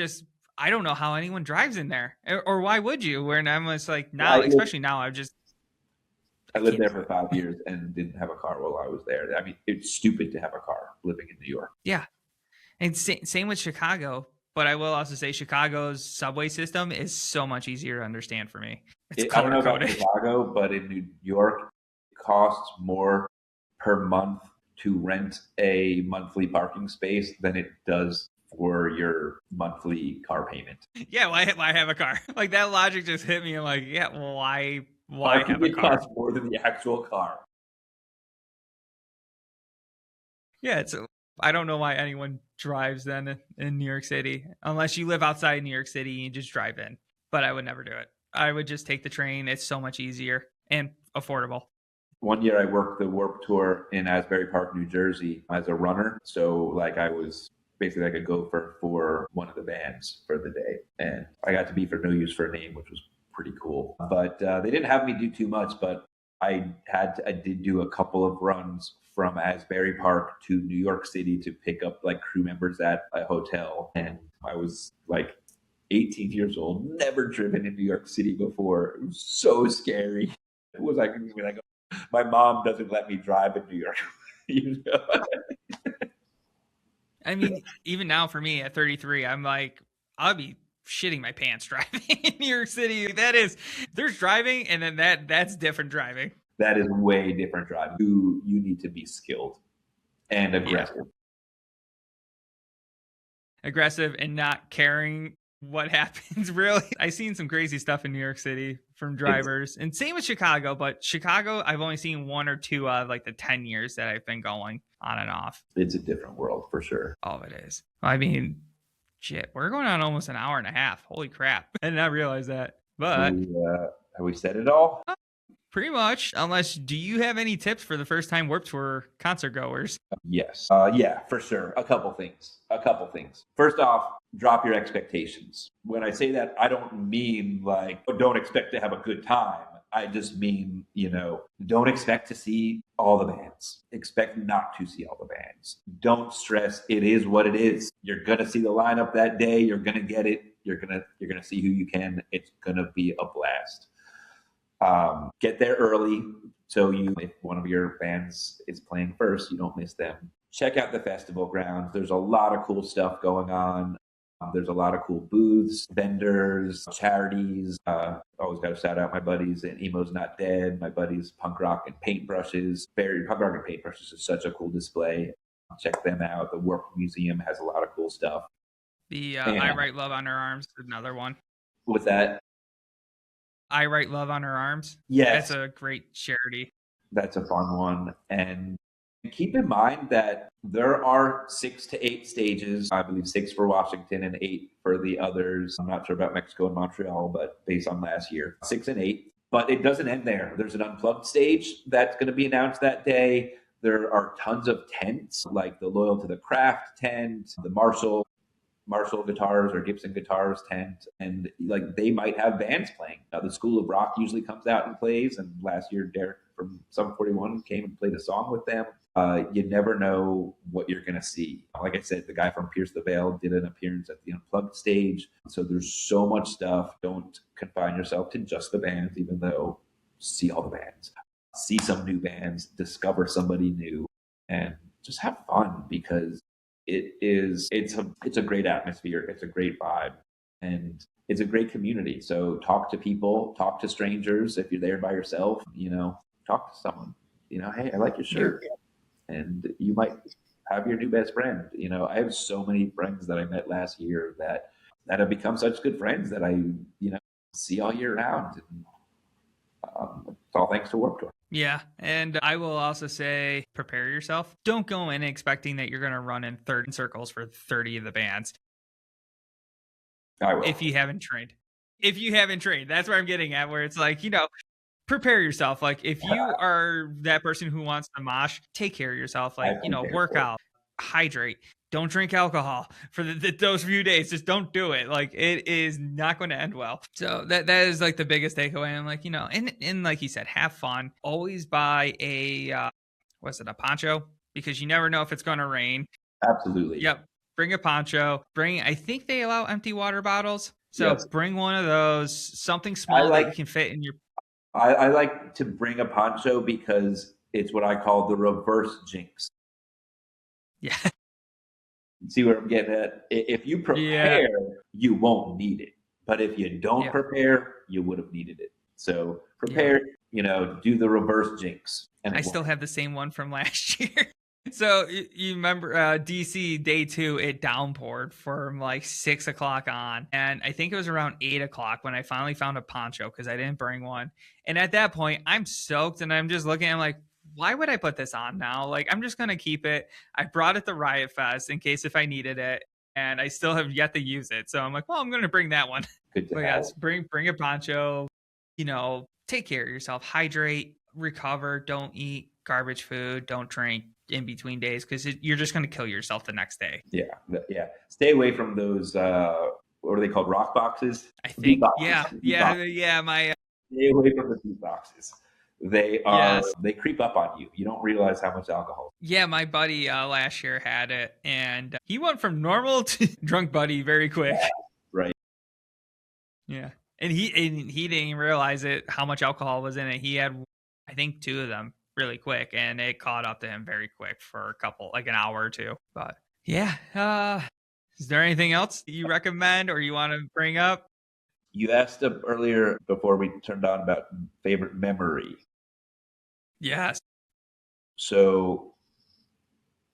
don't know how anyone drives in there. Or why would you? When I'm just like now, especially now, I lived there for 5 years and didn't have a car while I was there. I mean, it's stupid to have a car living in New York. Yeah. And same with Chicago. But I will also say Chicago's subway system is so much easier to understand for me. I don't know about Chicago, but in New York, it costs more per month to rent a monthly parking space than it does for your monthly car payment. Yeah, why have a car? Like that logic just hit me. I'm like, yeah, well, why have a car? Costs more than the actual car. Yeah, I don't know why anyone drives then in New York City, unless you live outside New York City and you just drive in. But I would never do it. I would just take the train. It's so much easier and affordable. One year I worked the Warped Tour in Asbury Park, New Jersey as a runner. So like I was basically like a gopher for one of the bands for the day. And I got to be for No Use for a Name, which was pretty cool. But they didn't have me do too much, but I did do a couple of runs from Asbury Park to New York City to pick up like crew members at a hotel. And I was like 18 years old, never driven in New York City before. It was so scary. It was like my mom doesn't let me drive in New York. I mean, even now for me at 33, I'm like, I'll be shitting my pants driving in New York City. There's driving, and then that's different driving. That is way different driving. You need to be skilled and aggressive. Yeah. Aggressive and not caring what happens, really. I've seen some crazy stuff in New York City from drivers, and same with Chicago. But Chicago, I've only seen 1 or 2 of like the 10 years that I've been going on and off. It's a different world for sure. Oh, it is. I mean, shit, we're going on almost an hour and a half. Holy crap. I did not realize that. But have we said it all? Pretty much. Unless, do you have any tips for the first time Warped Tour concert goers? Yes. Yeah, for sure. A couple things. First off, drop your expectations. When I say that, I don't mean like, don't expect to have a good time. I just mean, don't expect to see all the bands. Expect not to see all the bands. Don't stress. It is what it is. You're going to see the lineup that day. You're going to get it. You're going to see who you can. It's going to be a blast. Get there early. So if one of your bands is playing first, you don't miss them. Check out the festival grounds. There's a lot of cool stuff going on. There's a lot of cool booths, vendors, charities. Always got to shout out my buddies at Emo's Not Dead, my buddies Punk Rock and Paintbrushes. Punk Rock and Paintbrushes is such a cool display. Check them out. The Warp Museum has a lot of cool stuff. The I Write Love on Her Arms is another one. What's that? I Write Love on Her Arms. Yes. That's a great charity. That's a fun one. And keep in mind that there are 6 to 8 stages. I believe 6 for Washington and 8 for the others. I'm not sure about Mexico and Montreal, but based on last year, 6 and 8. But it doesn't end there. There's an unplugged stage that's going to be announced that day. There are tons of tents, like the Loyal to the Craft tent, the Marshall guitars or Gibson guitars tent, and like they might have bands playing. The School of Rock usually comes out and plays, and last year Derek from Sum 41 came and played a song with them. You never know what you're going to see. Like I said, the guy from Pierce the Veil did an appearance at the Unplugged stage. So there's so much stuff. Don't confine yourself to just the bands, even though see all the bands. See some new bands, discover somebody new, and just have fun because it's a great atmosphere. It's a great vibe, and it's a great community. So talk to people, talk to strangers. If you're there by yourself, talk to someone. Hey, I like your shirt. And you might have your new best friend. I have so many friends that I met last year that have become such good friends that I, see all year round. And it's all thanks to Warped Tour. Yeah. And I will also say prepare yourself. Don't go in expecting that you're going to run in 30 circles for 30 of the bands I will. if you haven't trained. If you haven't trained, that's where I'm getting at, where it's like, prepare yourself. Like if you are that person who wants to mosh, take care of yourself. I Like, prepare work for it. out, hydrate, don't drink alcohol for those few days. Just don't do it. Like it is not going to end well. So that is like the biggest takeaway. I'm like, and like you said, have fun. Always buy a poncho, because you never know if it's going to rain. Absolutely. Yep. Bring a poncho. I think they allow empty water bottles. So Yes. bring one of those, something I small that you like can fit in your. I like to bring a poncho because it's what I call the reverse jinx. Yeah. See where I'm getting at? If you Yeah. prepare, you won't need it. But if you don't Yeah. prepare, you would have needed it. So Yeah. prepare, do the reverse jinx, and I it still won't. have the same one from last year. So you remember DC day 2, it downpoured from like 6 o'clock on. And I think it was around 8 o'clock when I finally found a poncho because I didn't bring one. And at that point, I'm soaked and I'm just looking, I'm like, why would I put this on now? Like, I'm just going to keep it. I brought it to Riot Fest in case if I needed it. And I still have yet to use it. So I'm like, well, I'm going to bring that one. Good to But have. yes, bring a poncho, take care of yourself, hydrate, recover, don't eat garbage food, don't drink in between days because you're just going to kill yourself the next day. Yeah, yeah. Stay away from those. What are they called? Rock boxes, I deep think, boxes, deep boxes. yeah, my, Stay away from the deep boxes. yes. They creep up on you. You don't realize how much alcohol. Yeah, my buddy last year had it and he went from normal to drunk buddy very quick. Right. Yeah. And he didn't even realize it, how much alcohol was in it. He had, I think, 2 of them really quick, and it caught up to him very quick for a couple, like an hour or two. But yeah, is there anything else you recommend or you want to bring up? You asked earlier before we turned on about favorite memory. Yes. So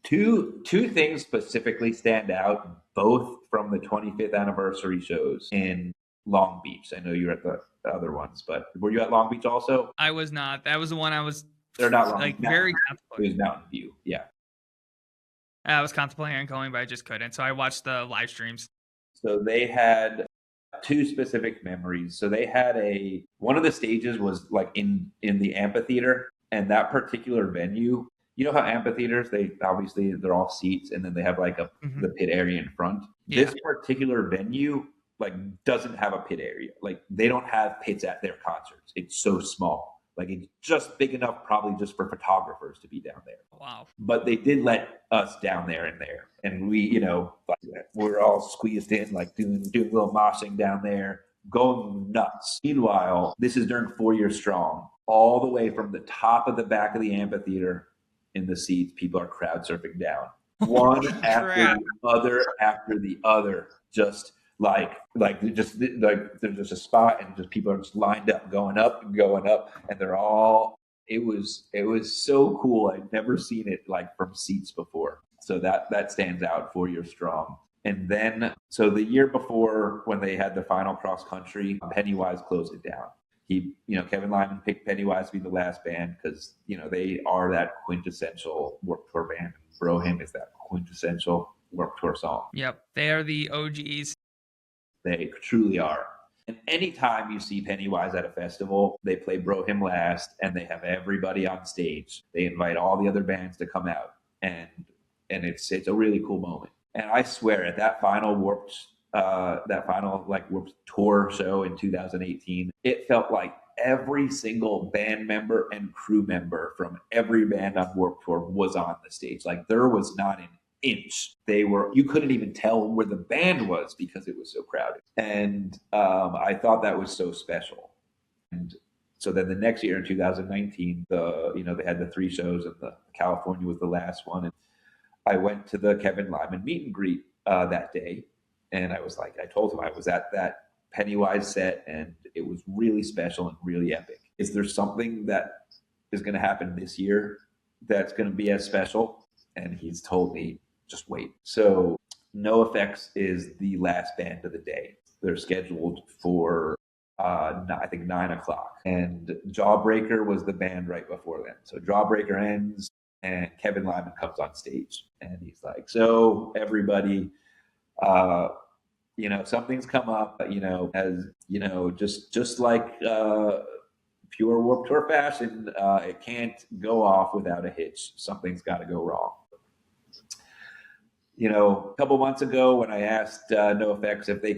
two things specifically stand out, both from the 25th anniversary shows in Long Beach. I know you were at the other ones, but were you at Long Beach also? I was not. That was the one I was They're not Long like Beach. Mountain. very It was Mountain View. Yeah. I was contemplating on going, but I just couldn't. So I watched the live streams. So they had two specific memories. So they had one of the stages was like in the amphitheater, and that particular venue. You know how amphitheaters, they're all seats, and then they have like the pit area in front. Yeah. This particular venue like doesn't have a pit area. Like they don't have pits at their concerts. It's so small. Like it's just big enough probably just for photographers to be down there. Wow. But they did let us down there and there. And we, like, we're all squeezed in, like doing a little moshing down there, going nuts. Meanwhile, this is during 4 Years Strong. All the way from the top of the back of the amphitheater in the seats, people are crowd surfing down. One after the other, just like there's just a spot and just people are just lined up, going up and going up, and they're all. It was so cool. I'd never seen it like from seats before. So that stands out 4 Years Strong. And then, so the year before when they had the final cross country, Pennywise closed it down. Kevin Lyman picked Pennywise to be the last band because, they are that quintessential Warped Tour band. Bro Hymn is that quintessential Warped Tour song. Yep. They are the OGs. They truly are. And anytime you see Pennywise at a festival, they play Bro Hymn last and they have everybody on stage. They invite all the other bands to come out. And it's a really cool moment. And I swear at that final Warped tour show in 2018, it felt like every single band member and crew member from every band on Warped Tour was on the stage. Like there was not an inch. You couldn't even tell where the band was because it was so crowded. And I thought that was so special. And so then the next year in 2019, they had the 3 shows and the California was the last one. And I went to the Kevin Lyman meet and greet that day. And I told him I was at that Pennywise set and it was really special and really epic. Is there something that is going to happen this year that's going to be as special? And he's told me, just wait. So NoFX is the last band of the day. They're scheduled for I think 9 o'clock. And Jawbreaker was the band right before then. So Jawbreaker ends, and Kevin Lyman comes on stage, and he's like, "So everybody, uh, something's come up. As just like pure Warped Tour fashion, it can't go off without a hitch. Something's got to go wrong." A couple months ago when I asked NoFX if they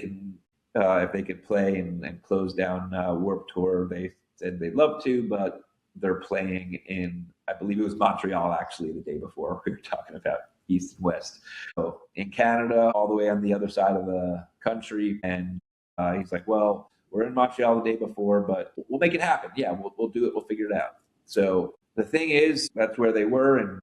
could play and close down Warped Tour, they said they'd love to, but they're playing in, I believe it was Montreal actually the day before. We were talking about East and West. So in Canada, all the way on the other side of the country. And he's like, "Well, we're in Montreal the day before, but we'll make it happen. Yeah, we'll do it. We'll figure it out." So the thing is, that's where they were, and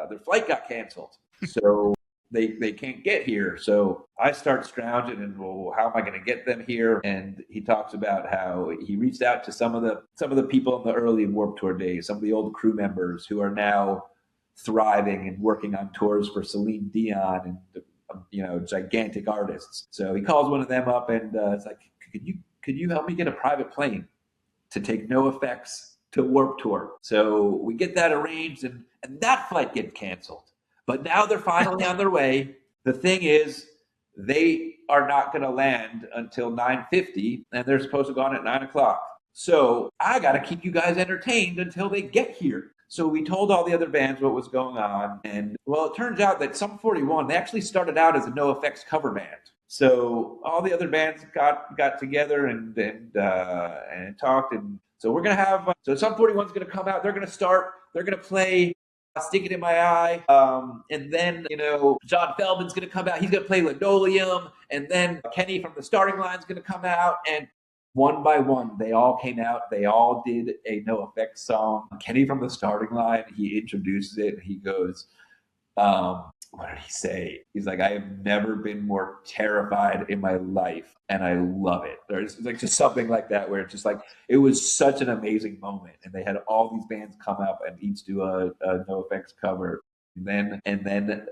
their flight got canceled. So they can't get here. So I start scrounging and, well, how am I going to get them here? And he talks about how he reached out to some of the people in the early Warped Tour days, some of the old crew members who are now thriving and working on tours for Celine Dion and gigantic artists. So he calls one of them up and it's like, could you help me get a private plane to take NoFX to Warped Tour? So we get that arranged, and that flight gets canceled. But now they're finally on their way. The thing is, they are not going to land until 9:50, and they're supposed to go on at 9 o'clock. So I got to keep you guys entertained until they get here. So we told all the other bands what was going on. And, well, it turns out that Sum 41, they actually started out as a NoFX cover band. So all the other bands got together and talked. And so we're going to have, so Sum 41 is going to come out. They're going to play Stick It in My Eye. And then, John Feldman's going to come out. He's going to play Linoleum. And then Kenny from the Starting Line is going to come out. And one by one, they all came out. They all did a NoFX song. Kenny from the Starting Line, he introduces it. And he goes, what did he say? He's like, "I have never been more terrified in my life, and I love it." There's like just something like that where it's just like, it was such an amazing moment. And they had all these bands come up and each do a NoFX cover. And then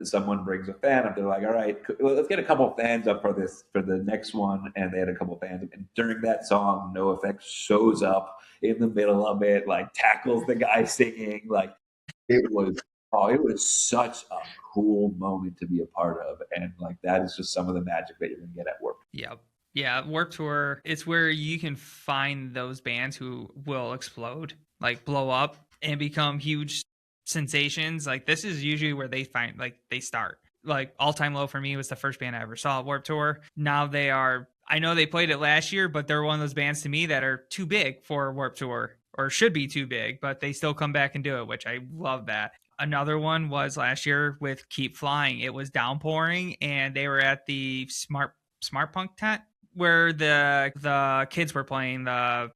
someone brings a fan up. They're like, "All right, let's get a couple of fans up for the next one." And they had a couple of fans. And during that song, NoFX shows up in the middle of it, like tackles the guy singing. Like it was such a cool moment to be a part of. And like, that is just some of the magic that you're going to get at Warped. Yep. Yeah, Warped Tour, it's where you can find those bands who will explode, like blow up and become huge sensations. Like, this is usually where they start. Like, All Time Low for me was the first band I ever saw at Warped Tour. Now I know they played it last year, but they're one of those bands to me that are too big for Warped Tour, or should be too big, but they still come back and do it, which I love that. Another one was last year with Keep Flying. It was downpouring, and they were at the Smart Punk tent where the kids were playing the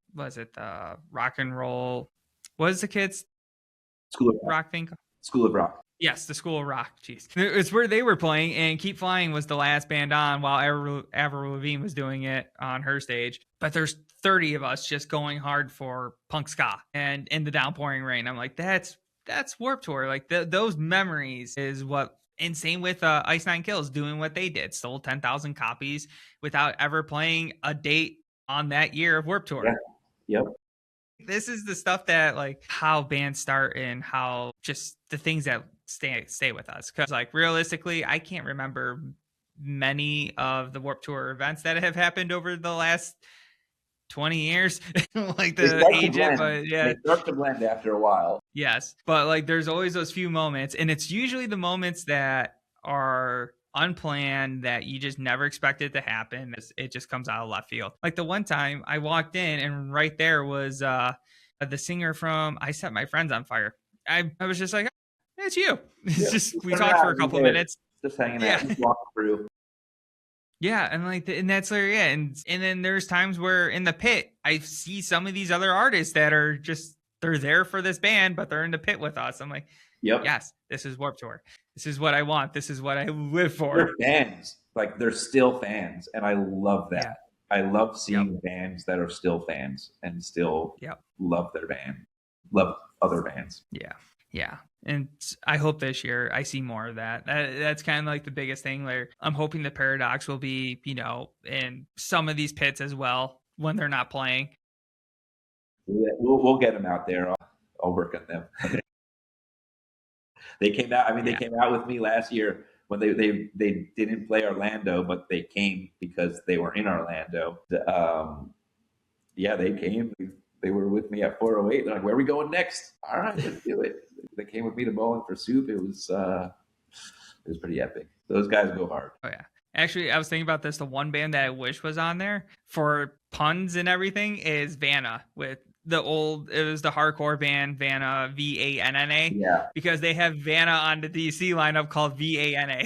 rock and roll. What is the kids? School of Rock thing? School of Rock. Yes, the School of Rock. Jeez. It's where they were playing, and Keep Flying was the last band on while Avril Lavigne was doing it on her stage. But there's 30 of us just going hard for punk ska and in the downpouring rain. I'm like, that's Warped Tour. Like, those memories is what. And same with Ice Nine Kills doing what they did, sold 10,000 copies without ever playing a date on that year of Warped Tour. Yeah. Yep. This is the stuff that, like, how bands start and how just the things that stay with us. Because, like, realistically, I can't remember many of the Warped Tour events that have happened over the last 20 years. Like, the age it, but yeah, they start to blend after a while. Yes, but like, there's always those few moments, and it's usually the moments that are unplanned that you just never expected to happen. It just comes out of left field. Like, the one time I walked in, and right there was the singer from I Set My Friends on Fire. I was just like, "Hey, it's you." It's just, we talked for a couple minutes, just hanging out, just walking through. Yeah, and like, and that's like, yeah, and then there's times where in the pit I see some of these other artists that are just, they're there for this band, but they're in the pit with us. I'm like, yep, yes, this is Warped Tour. This is what I want. This is what I live for. They're fans, like, they're still fans, and I love that. Yeah. I love seeing bands that are still fans and still love their band, love other bands. Yeah. And I hope this year I see more of that. That's kind of like the biggest thing. Where I'm hoping the Paradox will be, in some of these pits as well when they're not playing. We'll get them out there. I'll work on them. They came out. I mean, they Yeah. came out with me last year when they didn't play Orlando, but they came because they were in Orlando. Yeah, they came. They were with me at 408. They're like, "Where are we going next?" All right, let's do it. They came with me to Bowling for Soup. It was pretty epic. Those guys go hard. Oh yeah. Actually, I was thinking about this. The one band that I wish was on there for puns and everything is Vanna with it was the hardcore band Vanna, Vanna, Yeah. because they have Vanna on the DC lineup called Vanna.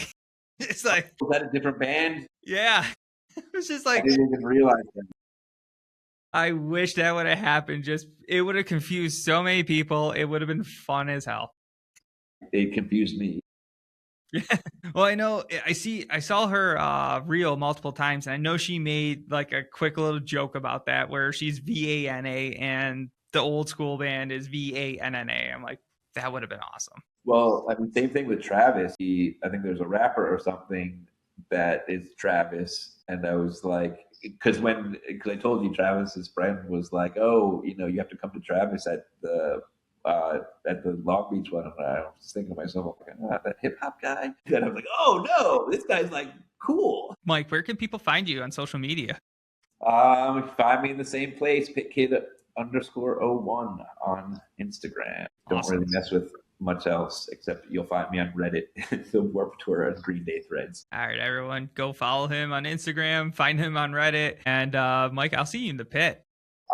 It's like, Was that a different band? yeah. It was just I like, didn't even realize that. I wish that would have happened. It would have confused so many people. It would have been fun as hell. It confused me. Well, I know I saw her reel multiple times, and I know she made like a quick little joke about that where she's Vanna and the old school band is Vanna. I'm like, that would have been awesome. Well, I mean, same thing with Travis. I think there's a rapper or something that is Travis, and I was like, because I told you Travis's friend was like, "Oh, you have to come to Travis at the Long Beach one." And I was thinking to myself, like, that hip hop guy. And I was like, "Oh no, this guy's like cool." Mike, where can people find you on social media? Find me in the same place, Pitkid _01 on Instagram. Don't Awesome. really mess with much else except you'll find me on Reddit, the Warped Tour and Green Day threads. All right, everyone, go follow him on Instagram, find him on Reddit, and Mike, I'll see you in the pit.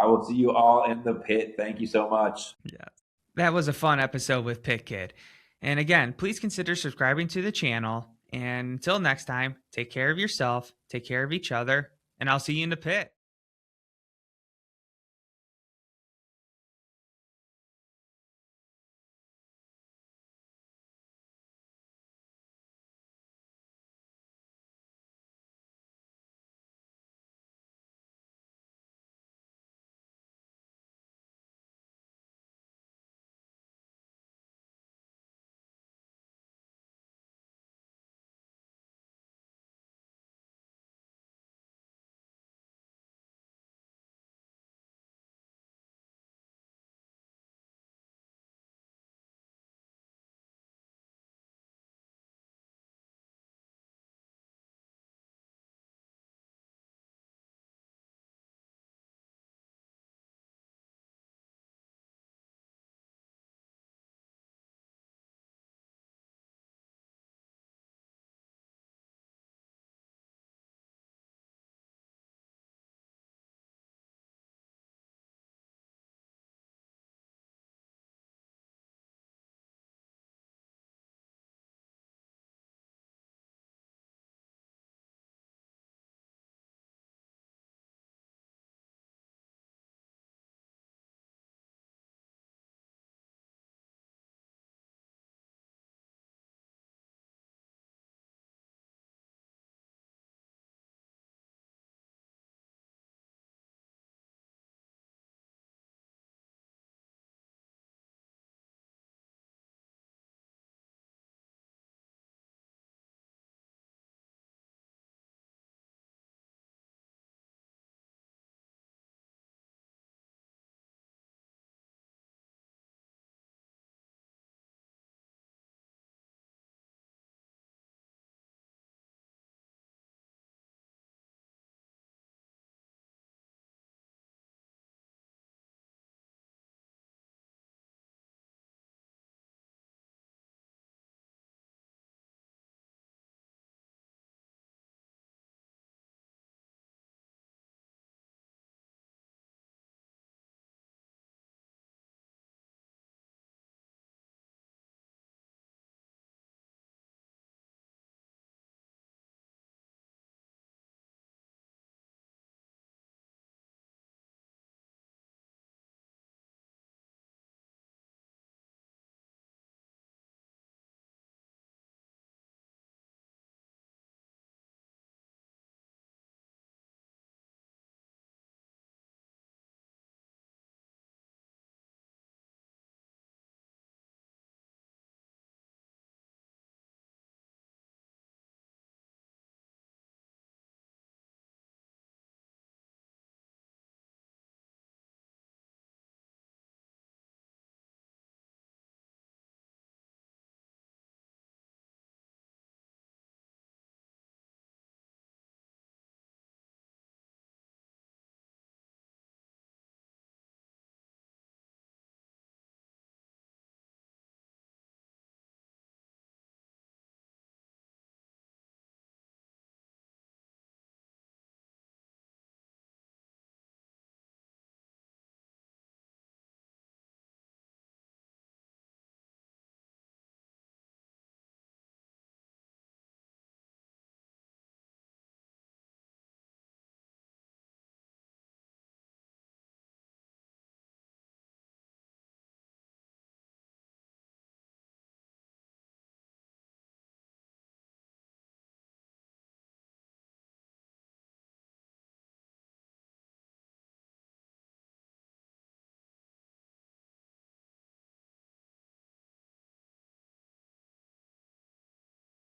I will see you all in the pit. Thank you so much. Yeah, that was a fun episode with Pitkid. And again, please consider subscribing to the channel. And until next time, take care of yourself, take care of each other, and I'll see you in the pit.